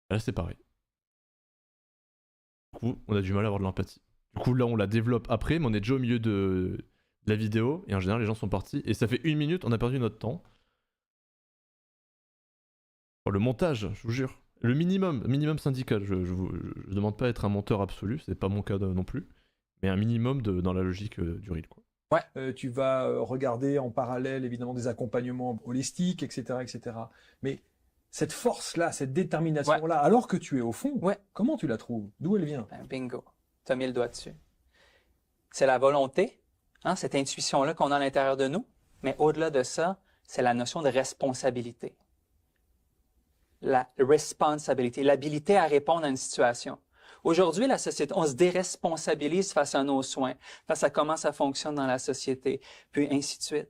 Là c'est pareil. Du coup on a du mal à avoir de l'empathie. Du coup là on la développe après mais on est déjà au milieu de la vidéo et en général les gens sont partis et ça fait 1 minute, on a perdu notre temps. Oh, le montage, je vous jure. Le minimum syndical, je demande pas à être un menteur absolu, c'est pas mon cas non plus, mais un minimum dans la logique du reel, quoi. Ouais. Tu vas regarder en parallèle évidemment des accompagnements holistiques, etc., etc. Mais cette force-là, cette détermination-là, alors que tu es au fond, comment tu la trouves? D'où elle vient? Bingo, tu as mis le doigt dessus. C'est la volonté, hein, cette intuition-là qu'on a à l'intérieur de nous, mais au-delà de ça, c'est la notion de responsabilité. La responsibility, l'habilité à répondre à une situation. Aujourd'hui, la société, on se déresponsabilise face à nos soins, face à comment ça fonctionne dans la société, puis ainsi de suite.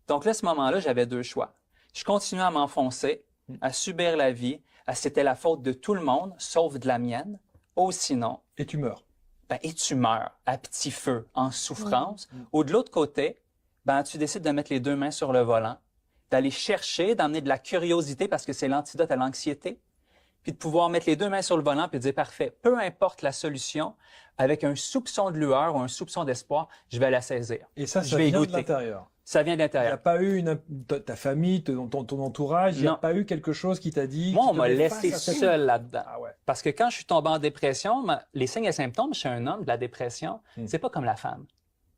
Donc là, à ce moment-là, j'avais 2 choix. Je continuais à m'enfoncer, à subir la vie, à c'était la faute de tout le monde, sauf de la mienne, ou sinon... Et tu meurs. Et tu meurs à petit feu, en souffrance. Ou de l'autre côté, tu décides de mettre les 2 mains sur le volant, d'aller chercher, d'amener de la curiosité parce que c'est l'antidote à l'anxiété, puis de pouvoir mettre les 2 mains sur le volant puis de dire parfait, peu importe la solution, avec un soupçon de lueur ou un soupçon d'espoir, je vais la saisir. Et ça vient de l'intérieur. Ça vient de l'intérieur. Il n'y a pas eu ta famille, ton entourage, il n'y a pas eu quelque chose qui t'a dit... Moi, on m'a laissé seul là-dedans. Ah ouais. Parce que quand je suis tombé en dépression, les signes et symptômes chez un homme de la dépression, c'est pas comme la femme.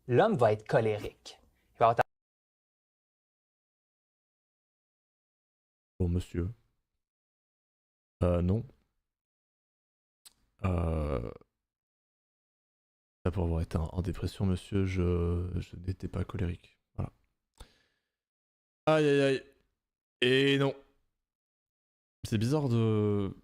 L'homme va être colérique. Il va avoir Bon, monsieur. Non. Pour avoir été en dépression, monsieur, je n'étais pas colérique. Voilà. Aïe aïe aïe. Et non. C'est bizarre de...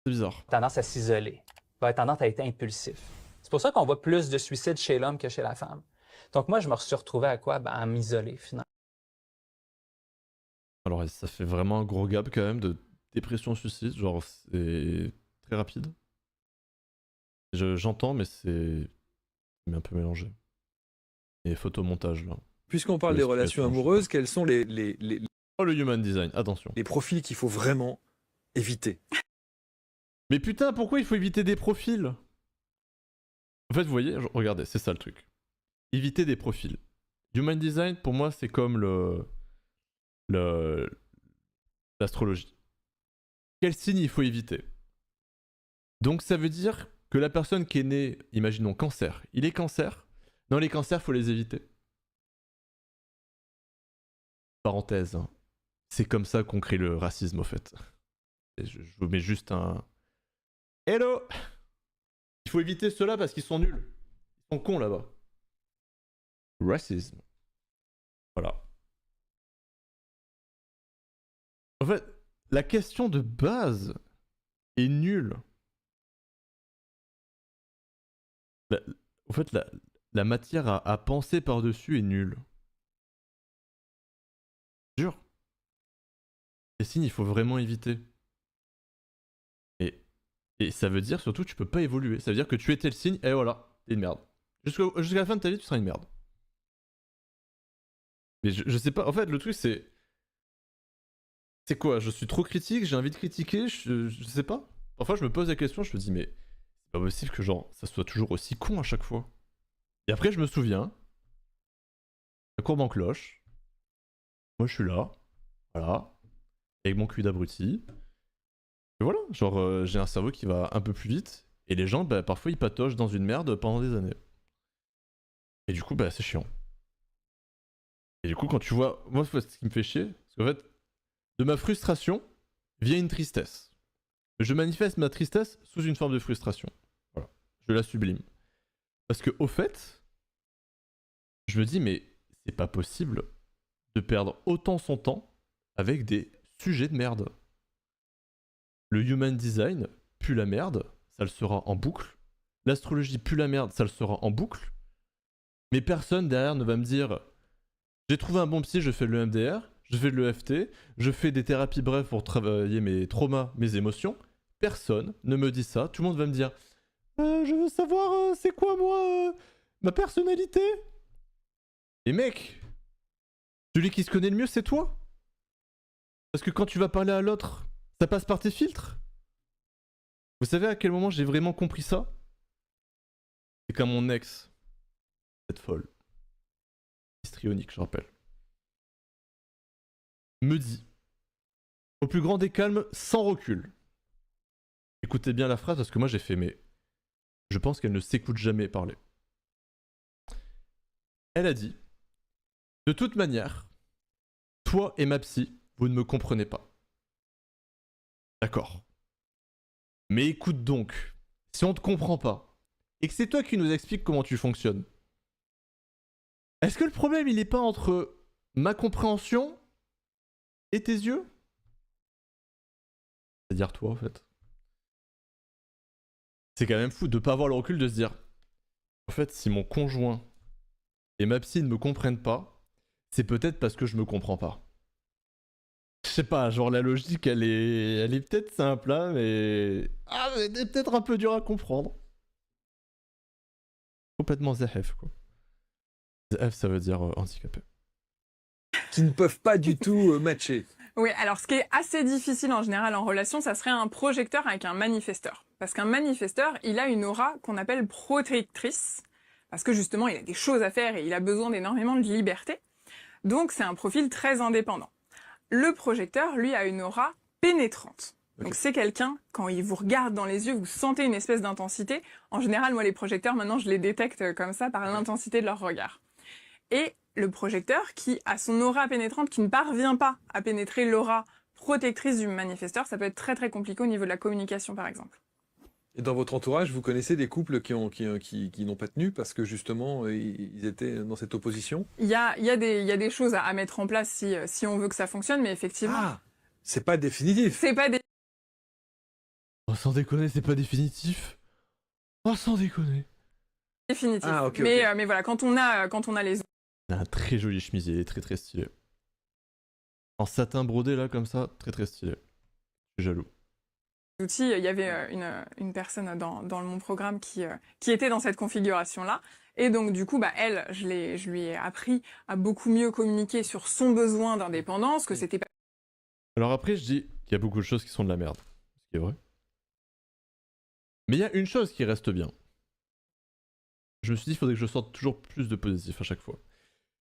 C'est bizarre. Tendance à s'isoler. Il va avoir tendance à être impulsif. C'est pour ça qu'on voit plus de suicides chez l'homme que chez la femme. Donc moi, je me suis retrouvé à quoi? À m'isoler, finalement. Alors, ça fait vraiment un gros gap quand même de dépression-suicide. Genre, c'est très rapide. J'entends, mais c'est un peu mélangé. Et photomontage, là. Puisqu'on parle des relations amoureuses, quels sont Oh, le human design, attention. Les profils qu'il faut vraiment éviter. Mais putain, pourquoi il faut éviter des profils? En fait, vous voyez, regardez, c'est ça le truc. Éviter des profils. Human design, pour moi, c'est comme l'astrologie. Quel signe il faut éviter? Donc ça veut dire que la personne qui est née, imaginons cancer, il est cancer. Non, les cancers, faut les éviter. Parenthèse. Hein. C'est comme ça qu'on crée le racisme, au fait. Et je vous mets juste un... Hello! Il faut éviter ceux-là parce qu'ils sont nuls. Ils sont cons là-bas. Racisme. Voilà. En fait, la question de base est nulle. En fait, la matière à penser par-dessus est nulle. Jure. Les signes, il faut vraiment éviter. Et ça veut dire surtout que tu peux pas évoluer. Ça veut dire que tu étais le signe, et voilà, t'es une merde. Jusqu'à la fin de ta vie, tu seras une merde. Mais je sais pas, en fait, le truc c'est... C'est quoi? Je suis trop critique, j'ai envie de critiquer, je sais pas. Parfois je me pose la question, je me dis mais... C'est pas possible que genre, ça soit toujours aussi con à chaque fois. Et après je me souviens... La courbe en cloche. Moi je suis là. Voilà. Avec mon cul d'abruti. Et voilà, genre j'ai un cerveau qui va un peu plus vite. Et les gens, bah, parfois ils patochent dans une merde pendant des années. Et du coup, bah c'est chiant. Et du coup, quand tu vois... Moi, ce qui me fait chier, c'est qu'en fait, de ma frustration vient une tristesse. Je manifeste ma tristesse sous une forme de frustration. Voilà. Je la sublime. Parce que, au fait, je me dis, mais c'est pas possible de perdre autant son temps avec des sujets de merde. Le human design pue la merde, ça le sera en boucle. L'astrologie pue la merde, ça le sera en boucle. Mais personne derrière ne va me dire... J'ai trouvé un bon psy, je fais de l'EMDR, je fais de l'EFT, je fais des thérapies brèves pour travailler mes traumas, mes émotions. Personne ne me dit ça. Tout le monde va me dire je veux savoir c'est quoi moi ma personnalité. Et mec, celui qui se connaît le mieux c'est toi. Parce que quand tu vas parler à l'autre, ça passe par tes filtres. Vous savez à quel moment j'ai vraiment compris ça? C'est quand mon ex, cette folle, histrionique, je rappelle, me dit, au plus grand des calmes, sans recul. Écoutez bien la phrase parce que moi j'ai fait, mais je pense qu'elle ne s'écoute jamais parler. Elle a dit, de toute manière, toi et ma psy, vous ne me comprenez pas. D'accord. Mais écoute donc, si on te comprend pas, et que c'est toi qui nous expliques comment tu fonctionnes, est-ce que le problème il est pas entre ma compréhension et tes yeux? C'est-à-dire toi en fait. C'est quand même fou de pas avoir le recul de se dire, en fait si mon conjoint et ma psy ne me comprennent pas, c'est peut-être parce que je me comprends pas. Je sais pas, genre la logique elle est peut-être simple hein, mais... Ah mais elle est peut-être un peu dur à comprendre. Complètement ZF quoi. ZF ça veut dire handicapé. Qui ne peuvent pas du tout matcher. Oui, alors ce qui est assez difficile en général en relation, ça serait un projecteur avec un manifesteur. Parce qu'un manifesteur, il a une aura qu'on appelle protectrice, parce que justement, il a des choses à faire et il a besoin d'énormément de liberté. Donc c'est un profil très indépendant. Le projecteur, lui, a une aura pénétrante. Okay. Donc c'est quelqu'un, quand il vous regarde dans les yeux, vous sentez une espèce d'intensité. En général, moi, les projecteurs, maintenant, je les détecte comme ça par l'intensité de leur regard. Et le projecteur qui a son aura pénétrante, qui ne parvient pas à pénétrer l'aura protectrice du manifesteur, ça peut être très très compliqué au niveau de la communication par exemple. Et dans votre entourage, vous connaissez des couples qui n'ont pas tenu parce que justement ils étaient dans cette opposition? Il y a des choses à mettre en place si on veut que ça fonctionne, mais effectivement... Ah, c'est pas définitif. C'est pas définitif. Oh sans déconner, c'est pas définitif. Oh sans déconner. Définitif. Ah, okay, mais voilà, quand on a les... Il a un très joli chemisier, il est très très stylé. En satin brodé là comme ça, très très stylé. Je suis jaloux. Outils, il y avait une personne dans mon programme qui était dans cette configuration-là. Et donc du coup, bah, elle, je lui ai appris à beaucoup mieux communiquer sur son besoin d'indépendance, que c'était pas... Alors après, je dis qu'il y a beaucoup de choses qui sont de la merde. Ce qui est vrai. Mais il y a une chose qui reste bien. Je me suis dit qu'il faudrait que je sorte toujours plus de positif à chaque fois.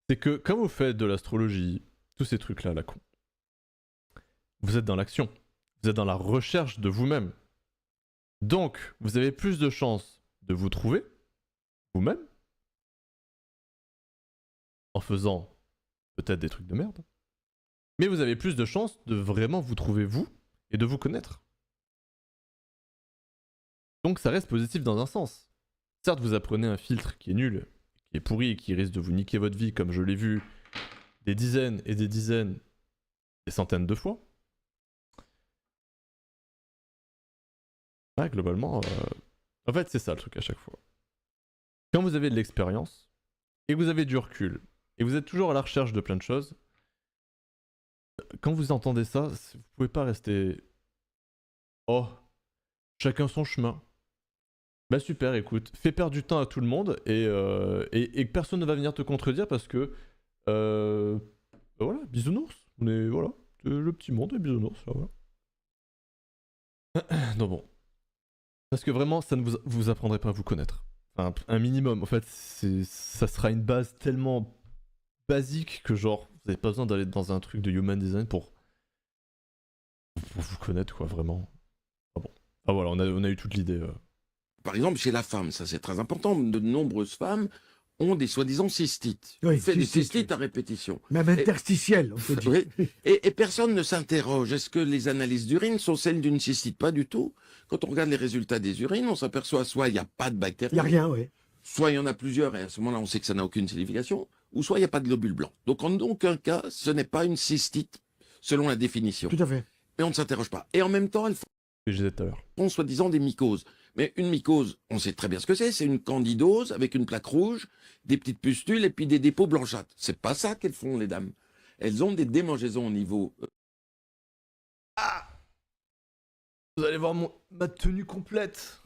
C'est que quand vous faites de l'astrologie, tous ces trucs-là, la con, vous êtes dans l'action. Vous êtes dans la recherche de vous-même. Donc, vous avez plus de chances de vous trouver, vous-même, en faisant peut-être des trucs de merde, Mais vous avez plus de chances de vraiment vous trouver vous et de vous connaître. Donc ça reste positif dans un sens. Certes, vous apprenez un filtre qui est nul, qui est pourri et qui risque de vous niquer votre vie, comme je l'ai vu des dizaines et des dizaines, des centaines de fois. Ouais, globalement, en fait, c'est ça le truc à chaque fois. Quand vous avez de l'expérience, et que vous avez du recul, et vous êtes toujours à la recherche de plein de choses, quand vous entendez ça, vous pouvez pas rester... Oh, chacun son chemin. Bah super, écoute, fais perdre du temps à tout le monde, et personne ne va venir te contredire parce que... bah voilà, bisounours. Mais voilà, le petit monde est bisounours, là, voilà. Non bon. Parce que vraiment, ça ne vous apprendrait pas à vous connaître. Enfin, un minimum, en fait, ça sera une base tellement basique que genre, vous n'avez pas besoin d'aller dans un truc de human design pour vous connaître, quoi, vraiment. Ah bon. Ah voilà, on a eu toute l'idée. Par exemple, chez la femme, ça c'est très important, de nombreuses femmes ont des soi-disant cystites. Oui, on fait des cystites, cystites à répétition. Même interstitielles, on peut dire. Oui. Et personne ne s'interroge. Est-ce que les analyses d'urine sont celles d'une cystite? Pas du tout. Quand on regarde les résultats des urines, on s'aperçoit soit il n'y a pas de bactéries. Il n'y a rien, oui. Soit il y en a plusieurs, et à ce moment-là, on sait que ça n'a aucune signification. Ou soit il n'y a pas de globules blancs. Donc en aucun cas, ce n'est pas une cystite, selon la définition. Tout à fait. Mais on ne s'interroge pas. Et en même temps, elles font soi-disant des mycoses. Mais une mycose, on sait très bien ce que c'est une candidose avec une plaque rouge, des petites pustules et puis des dépôts blanchâtres. C'est pas ça qu'elles font, les dames. Elles ont des démangeaisons au niveau... Ah, vous allez voir ma tenue complète.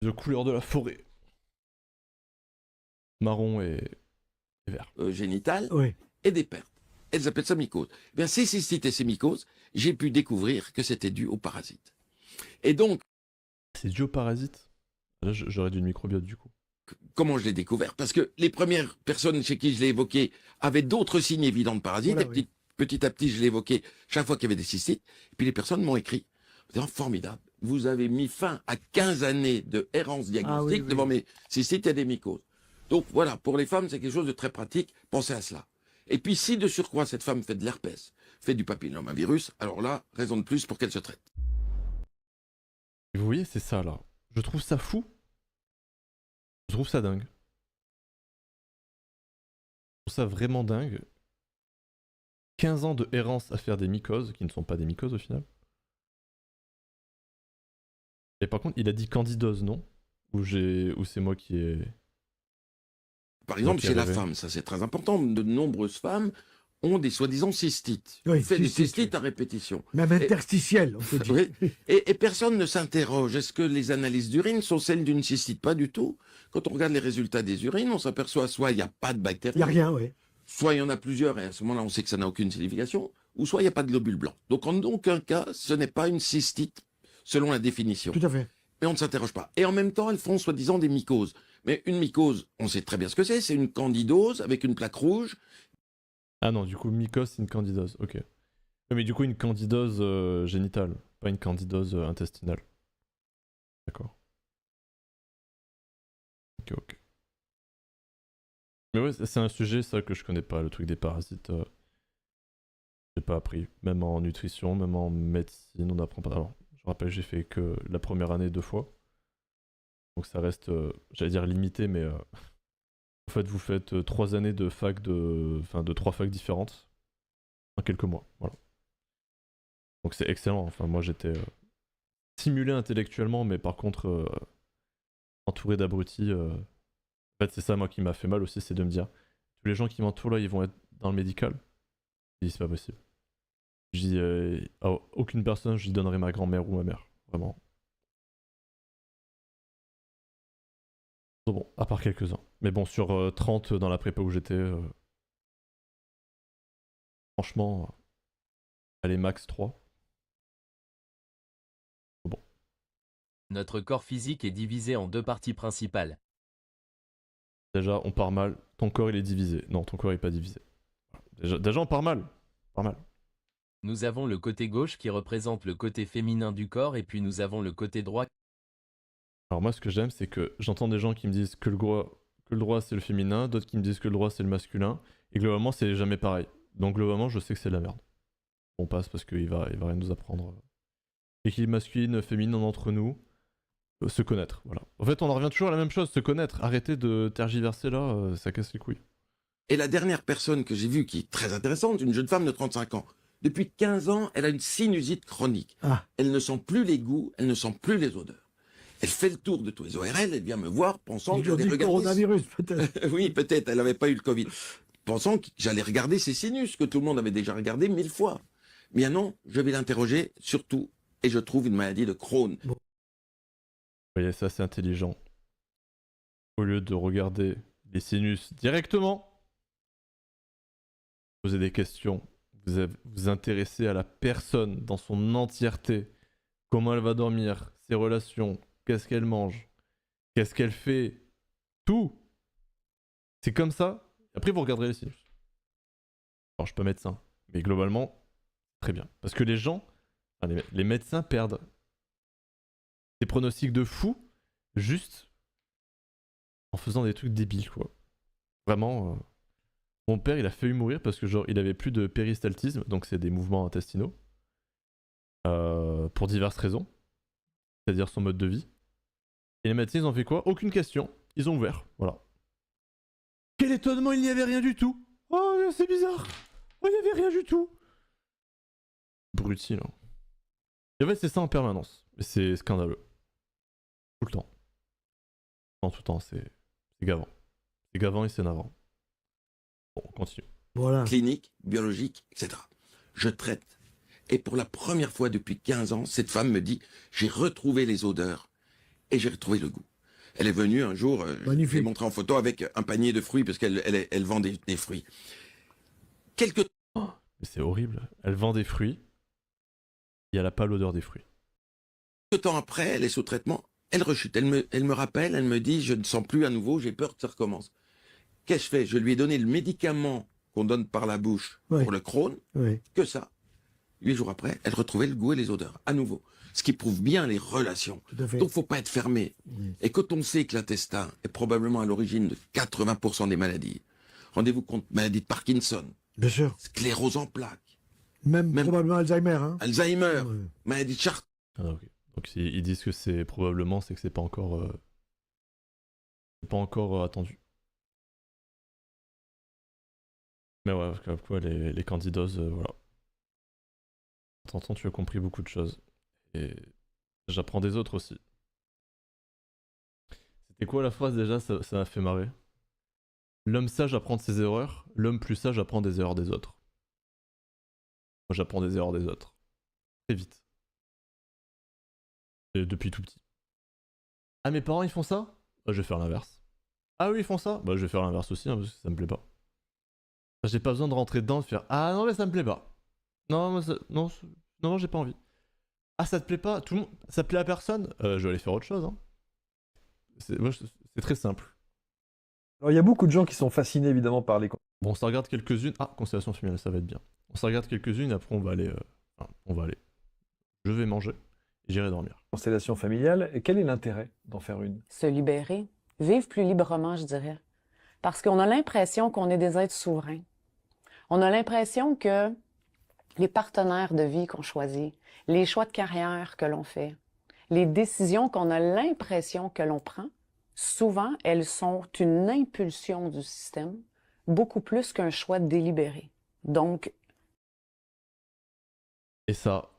De couleur de la forêt. Marron et vert. Génitales oui. Et des pertes. Elles appellent ça mycose. Eh bien, ces cystites et ces mycoses, j'ai pu découvrir que c'était dû aux parasites. Et donc... C'est dû aux parasites? Là, j'aurais dû le microbiote, du coup. Comment je l'ai découvert? Parce que les premières personnes chez qui je l'ai évoqué avaient d'autres signes évidents de parasites. Voilà, et petit à petit, je l'ai évoqué chaque fois qu'il y avait des cystites. Et puis les personnes m'ont écrit, en disant, formidable, vous avez mis fin à 15 années de errance diagnostique devant mes cystites et des mycoses. Donc voilà, pour les femmes, c'est quelque chose de très pratique. Pensez à cela. Et puis si de surcroît, cette femme fait de l'herpès, fait du papillomavirus, alors là, raison de plus pour qu'elle se traite. Et vous voyez, c'est ça, là. Je trouve ça fou. Je trouve ça dingue. Je trouve ça vraiment dingue. 15 ans de errance à faire des mycoses, qui ne sont pas des mycoses au final. Et par contre, il a dit candidose, non? Ou c'est moi qui ai... Par exemple, chez la femme, ça c'est très important, de nombreuses femmes ont des soi-disant cystites. Oui, on fait des cystites, cystites à répétition. Même interstitielles, on peut dire. Oui. Et personne ne s'interroge. Est-ce que les analyses d'urine sont celles d'une cystite? Pas du tout. Quand on regarde les résultats des urines, on s'aperçoit soit il n'y a pas de bactéries. Il n'y a rien, oui. Soit il y en a plusieurs, et à ce moment-là, on sait que ça n'a aucune signification. Ou soit il n'y a pas de globules blancs. Donc en aucun cas, ce n'est pas une cystite, selon la définition. Tout à fait. Mais on ne s'interroge pas. Et en même temps, elles font soi-disant des mycoses. Mais une mycose, on sait très bien ce que c'est une candidose avec une plaque rouge. Ah non, du coup, mycose, c'est une candidose, ok. Mais du coup, une candidose génitale, pas une candidose intestinale. D'accord. Ok. Mais ouais, c'est un sujet, ça, que je connais pas, le truc des parasites. J'ai pas appris. Même en nutrition, même en médecine, on n'apprend pas. Alors, je rappelle, j'ai fait que la première année 2 fois. Donc ça reste, j'allais dire limité, mais en fait vous faites 3 années de fac de 3 facs différentes en quelques mois, voilà. Donc c'est excellent, enfin moi j'étais stimulé intellectuellement, mais par contre entouré d'abrutis. En fait c'est ça moi qui m'a fait mal aussi, c'est de me dire, tous les gens qui m'entourent là ils vont être dans le médical. Je dis c'est pas possible. Je dis à aucune personne je lui donnerai ma grand-mère ou ma mère, vraiment. Bon, à part quelques-uns. Mais bon, sur 30 dans la prépa où j'étais, franchement, allez, max 3. Bon. Notre corps physique est divisé en 2 parties principales. Déjà, on part mal. Ton corps, il est divisé. Non, ton corps, il est pas divisé. Déjà on part mal. Nous avons le côté gauche qui représente le côté féminin du corps et puis nous avons le côté droit. Alors moi ce que j'aime c'est que j'entends des gens qui me disent que le droit c'est le féminin, d'autres qui me disent que le droit c'est le masculin, et globalement c'est jamais pareil. Donc globalement je sais que c'est de la merde. On passe parce qu'il va rien nous apprendre. Équilibre masculine, féminin entre nous, se connaître, voilà. En fait on en revient toujours à la même chose, se connaître, arrêtez de tergiverser là, ça casse les couilles. Et la dernière personne que j'ai vue qui est très intéressante, une jeune femme de 35 ans. Depuis 15 ans, elle a une sinusite chronique. Elle ne sent plus les goûts, elle ne sent plus les odeurs. Elle fait le tour de tous les ORL, elle vient me voir pensant que j'allais regarder... coronavirus, peut-être. Oui, peut-être, elle n'avait pas eu le Covid. Pensant que j'allais regarder ses sinus, que tout le monde avait déjà regardé 1000 fois. Mais non, je vais l'interroger, surtout, et je trouve une maladie de Crohn. Vous voyez, ça c'est intelligent. Au lieu de regarder les sinus directement, poser des questions, vous intéresser à la personne dans son entièreté, comment elle va dormir, ses relations, qu'est-ce qu'elle mange, qu'est-ce qu'elle fait, tout. C'est comme ça. Après vous regarderez les sinus. Alors je suis pas médecin, mais globalement, très bien. Parce que les gens, enfin, les médecins perdent des pronostics de fou juste en faisant des trucs débiles, quoi. Vraiment... Mon père, il a failli mourir parce que genre il avait plus de péristaltisme, donc c'est des mouvements intestinaux, pour diverses raisons, c'est-à-dire son mode de vie. Et les médecins, ils ont fait quoi? Aucune question, ils ont ouvert, voilà. Quel étonnement, il n'y avait rien du tout. Oh, c'est bizarre. Oh, il n'y avait rien du tout. Bruti, là. Et en fait, c'est ça en permanence, et c'est scandaleux. Tout le temps. Non, tout le temps, c'est gavant. C'est gavant et c'est navrant. Bon, on continue. Voilà. Clinique, biologique, etc. Je traite. Et pour la première fois depuis 15 ans, cette femme me dit, j'ai retrouvé les odeurs et j'ai retrouvé le goût. Elle est venue un jour, je l'ai montré en photo avec un panier de fruits parce qu'elle vend des fruits. Mais c'est horrible. Elle vend des fruits et elle n'a pas l'odeur des fruits. Quelques temps après, elle est sous traitement, elle rechute. Elle me rappelle, elle me dit, je ne sens plus à nouveau, j'ai peur que ça recommence. Qu'est-ce que je fais? Je lui ai donné le médicament qu'on donne par la bouche pour le Crohn, que ça. 8 jours après, elle retrouvait le goût et les odeurs, à nouveau. Ce qui prouve bien les relations. Donc, il ne faut pas être fermé. Et quand on sait que l'intestin est probablement à l'origine de 80% des maladies, rendez-vous compte, maladie de Parkinson, bien sûr, sclérose en plaques, même probablement Alzheimer. Hein. Alzheimer, maladie de Charcot. Ah, okay. Donc ils disent que c'est probablement, c'est que c'est pas encore, attendu. Mais ouais, comme quoi les candidoses, voilà. T'entends, tu as compris beaucoup de choses. Et j'apprends des autres aussi. C'était quoi la phrase déjà? Ça m'a fait marrer. L'homme sage apprend de ses erreurs, l'homme plus sage apprend des erreurs des autres. Moi j'apprends des erreurs des autres. Très vite. Et depuis tout petit. Ah, mes parents ils font ça? Bah, je vais faire l'inverse. Ah oui, ils font ça? Bah je vais faire l'inverse aussi, hein, parce que ça me plaît pas. J'ai pas besoin de rentrer dedans, de faire ah non mais ça me plaît pas. Non, moi, non, j'ai pas envie. Ah, ça te plaît pas? Tout le monde, ça plaît à personne? Je vais aller faire autre chose. Hein. C'est très simple. Alors il y a beaucoup de gens qui sont fascinés évidemment par les... Bon, on s'en regarde quelques-unes. Ah, constellation familiale, ça va être bien. On s'en regarde quelques-unes, après on va aller. Je vais manger et j'irai dormir. Constellation familiale, et quel est l'intérêt d'en faire une? Se libérer, vivre plus librement, je dirais. Parce qu'on a l'impression qu'on est des êtres souverains. On a l'impression que les partenaires de vie qu'on choisit, les choix de carrière que l'on fait, les décisions qu'on a l'impression que l'on prend, souvent, elles sont une impulsion du système, beaucoup plus qu'un choix délibéré. Donc... Et ça,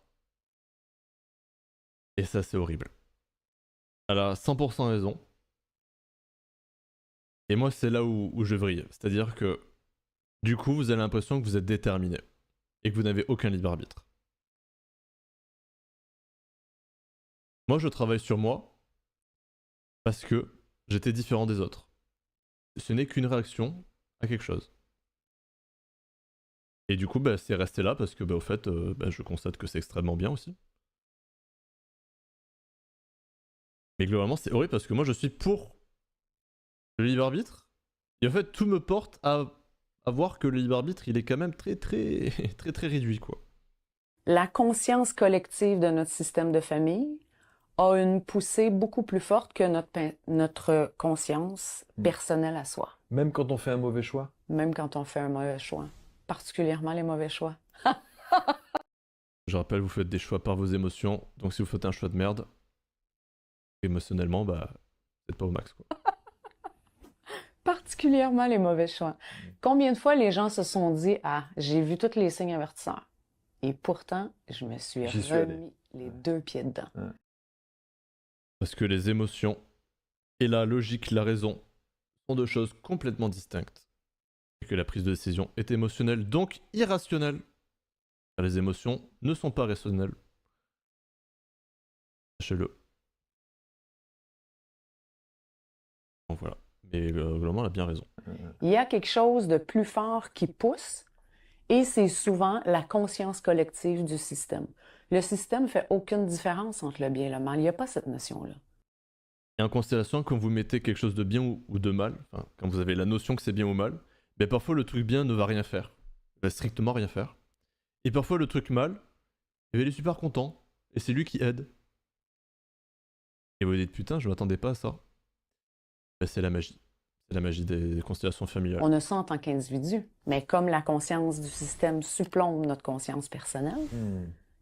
c'est horrible. Elle a 100% raison. Et moi, c'est là où je vrille. C'est-à-dire que, du coup, vous avez l'impression que vous êtes déterminé. Et que vous n'avez aucun libre arbitre. Moi, je travaille sur moi parce que j'étais différent des autres. Ce n'est qu'une réaction à quelque chose. Et du coup, c'est resté là parce que, au fait, je constate que c'est extrêmement bien aussi. Mais globalement, c'est horrible parce que moi, je suis pour le libre arbitre. Et en fait, tout me porte à voir que le libre arbitre, il est quand même très réduit, quoi. la conscience collective de notre système de famille a une poussée beaucoup plus forte que notre conscience personnelle à soi. Même quand on fait un mauvais choix? Même quand on fait un mauvais choix. Particulièrement les mauvais choix. Je rappelle, vous faites des choix par vos émotions, donc si vous faites un choix de merde, émotionnellement, bah, vous n'êtes pas au max, quoi. Particulièrement les mauvais choix. Combien de fois les gens se sont dit « Ah, j'ai vu tous les signes avertisseurs. » Et pourtant, je me suis remis les 2 pieds dedans. Parce que les émotions et la logique, la raison, sont 2 choses complètement distinctes. Et que la prise de décision est émotionnelle, donc irrationnelle. Car les émotions ne sont pas rationnelles. Sachez-le. Donc voilà. Mais globalement, elle a bien raison. Il y a quelque chose de plus fort qui pousse, et c'est souvent la conscience collective du système. Le système ne fait aucune différence entre le bien et le mal. Il n'y a pas cette notion-là. Et en constellation, quand vous mettez quelque chose de bien ou de mal, enfin, quand vous avez la notion que c'est bien ou mal, ben parfois le truc bien ne va rien faire. Il va strictement rien faire. Et parfois le truc mal, il est super content, et c'est lui qui aide. Et vous vous dites, putain, je m'attendais pas à ça. Ben, c'est la magie. C'est la magie des constellations familiales. On a ça en tant qu'individu, mais comme la conscience du système supplombe notre conscience personnelle,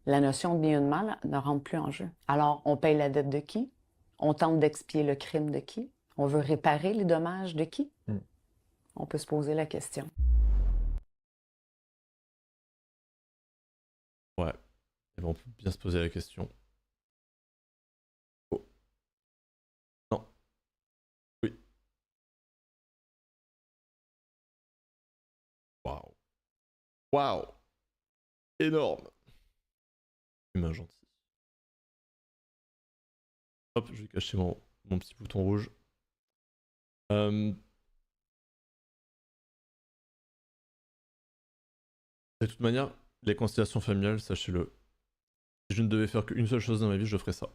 la notion de bien et de mal ne rentre plus en jeu. Alors, on paye la dette de qui? On tente d'expier le crime de qui? On veut réparer les dommages de qui? On peut se poser la question. Ouais. Et ben, on peut bien se poser la question. Oh. Non. Oui. Waouh. Waouh. Énorme. Humain gentil. Hop, je vais cacher mon petit bouton rouge. De toute manière, les constellations familiales, sachez-le, si je ne devais faire qu'une seule chose dans ma vie, je ferais ça.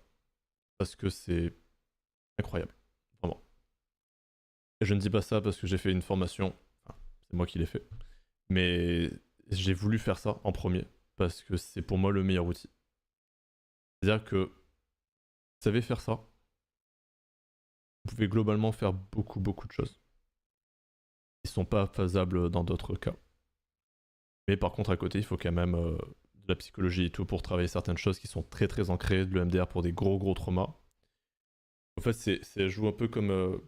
Parce que c'est incroyable. Vraiment. Et je ne dis pas ça parce que j'ai fait une formation. Enfin, c'est moi qui l'ai fait. Mais j'ai voulu faire ça en premier. Parce que c'est pour moi le meilleur outil. C'est-à-dire que vous savez faire ça, vous pouvez globalement faire beaucoup de choses. Qui ne sont pas faisables dans d'autres cas. Mais par contre, à côté, il faut quand même de la psychologie et tout pour travailler certaines choses qui sont très ancrées, de l'EMDR pour des gros traumas. En fait, ça joue un peu comme...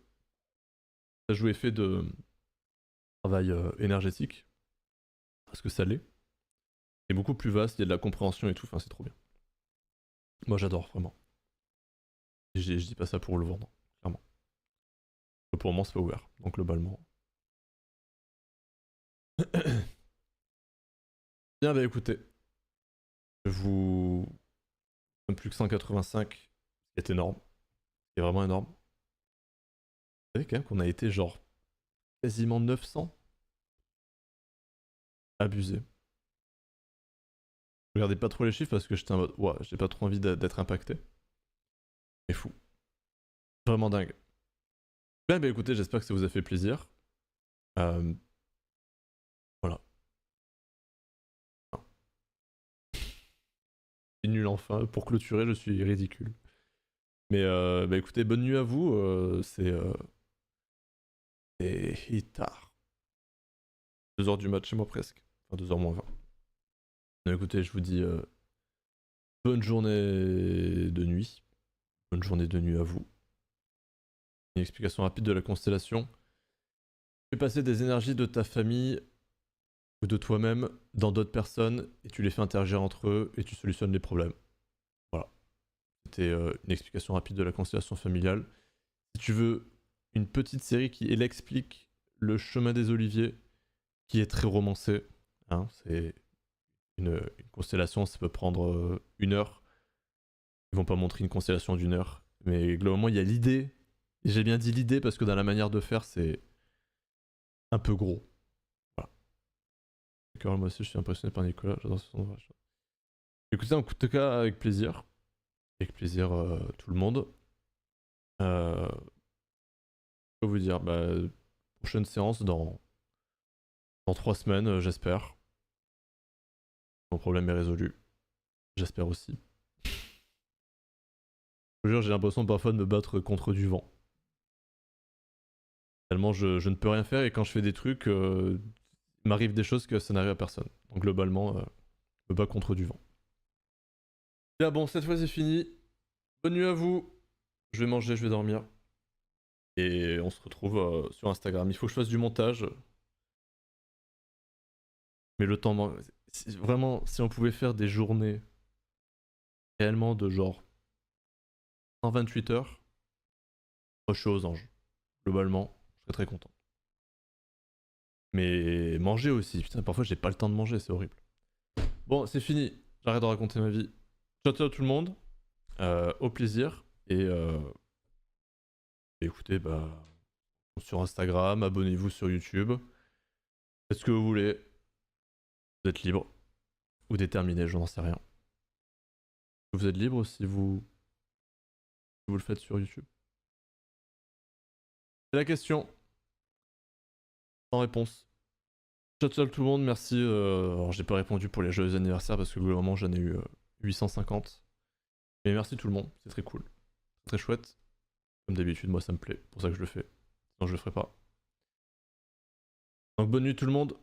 ça joue effet de travail énergétique. Parce que ça l'est. C'est beaucoup plus vaste, il y a de la compréhension et tout, enfin c'est trop bien. Moi j'adore, vraiment. Et je dis pas ça pour le vendre, clairement. Pour le moment, c'est pas ouvert, donc globalement... Bien, bah écoutez, je vous donne plus que 185, ce qui est énorme, ce qui est vraiment énorme. Vous savez quand même qu'on a été genre quasiment 900 abusés. Je regardais pas trop les chiffres parce que j'étais en mode, ouais, j'ai pas trop envie d'être impacté. C'est fou. Vraiment dingue. Bien, bah écoutez, j'espère que ça vous a fait plaisir. Voilà. Nul enfin, pour clôturer je suis ridicule. Mais bah écoutez, bonne nuit à vous, c'est tard. 2h du mat chez moi presque, enfin 2h moins 20. Donc, écoutez, je vous dis bonne journée de nuit, bonne journée de nuit à vous. Une explication rapide de la constellation. Tu fais passer des énergies de ta famille ou de toi-même dans d'autres personnes et tu les fais interagir entre eux et tu solutionnes les problèmes. Voilà. C'était une explication rapide de la constellation familiale. Si tu veux une petite série qui explique le chemin des oliviers, qui est très romancé, hein, c'est une constellation, ça peut prendre 1 heure. Ils vont pas montrer une constellation d'1 heure, mais globalement il y a l'idée, et j'ai bien dit l'idée parce que dans la manière de faire c'est un peu gros. Moi aussi je suis impressionné par Nicolas, j'adore ce son. Écoutez, en tout cas avec plaisir. Avec plaisir tout le monde. Je peux vous dire, bah, prochaine séance dans 3 semaines j'espère. Mon problème est résolu. J'espère aussi. Je vous jure, j'ai l'impression parfois de me battre contre du vent. Tellement je ne peux rien faire et quand je fais des trucs, il m'arrive des choses que ça n'arrive à personne. Donc globalement, je me bats contre du vent. Bien bon, cette fois c'est fini. Bonne nuit à vous. Je vais manger, je vais dormir. Et on se retrouve sur Instagram. Il faut que je fasse du montage. Mais le temps manque. Vraiment, si on pouvait faire des journées réellement de genre 128 heures, moi je suis aux anges. Globalement, je serais très content. Mais manger aussi, putain, parfois j'ai pas le temps de manger, c'est horrible. Bon, c'est fini, j'arrête de raconter ma vie. Ciao ciao tout le monde, au plaisir, et écoutez, bah, sur Instagram, abonnez-vous sur YouTube, faites ce que vous voulez, vous êtes libre, ou déterminé, je n'en sais rien. Vous êtes libre si vous le faites sur YouTube. C'est la question. Sans réponse. Ciao ciao tout le monde, merci. Alors j'ai pas répondu pour les joyeux anniversaires parce que globalement j'en ai eu 850. Mais merci tout le monde, c'est très cool. Très chouette. Comme d'habitude, moi ça me plaît, pour ça que je le fais. Sinon je le ferai pas. Donc bonne nuit tout le monde.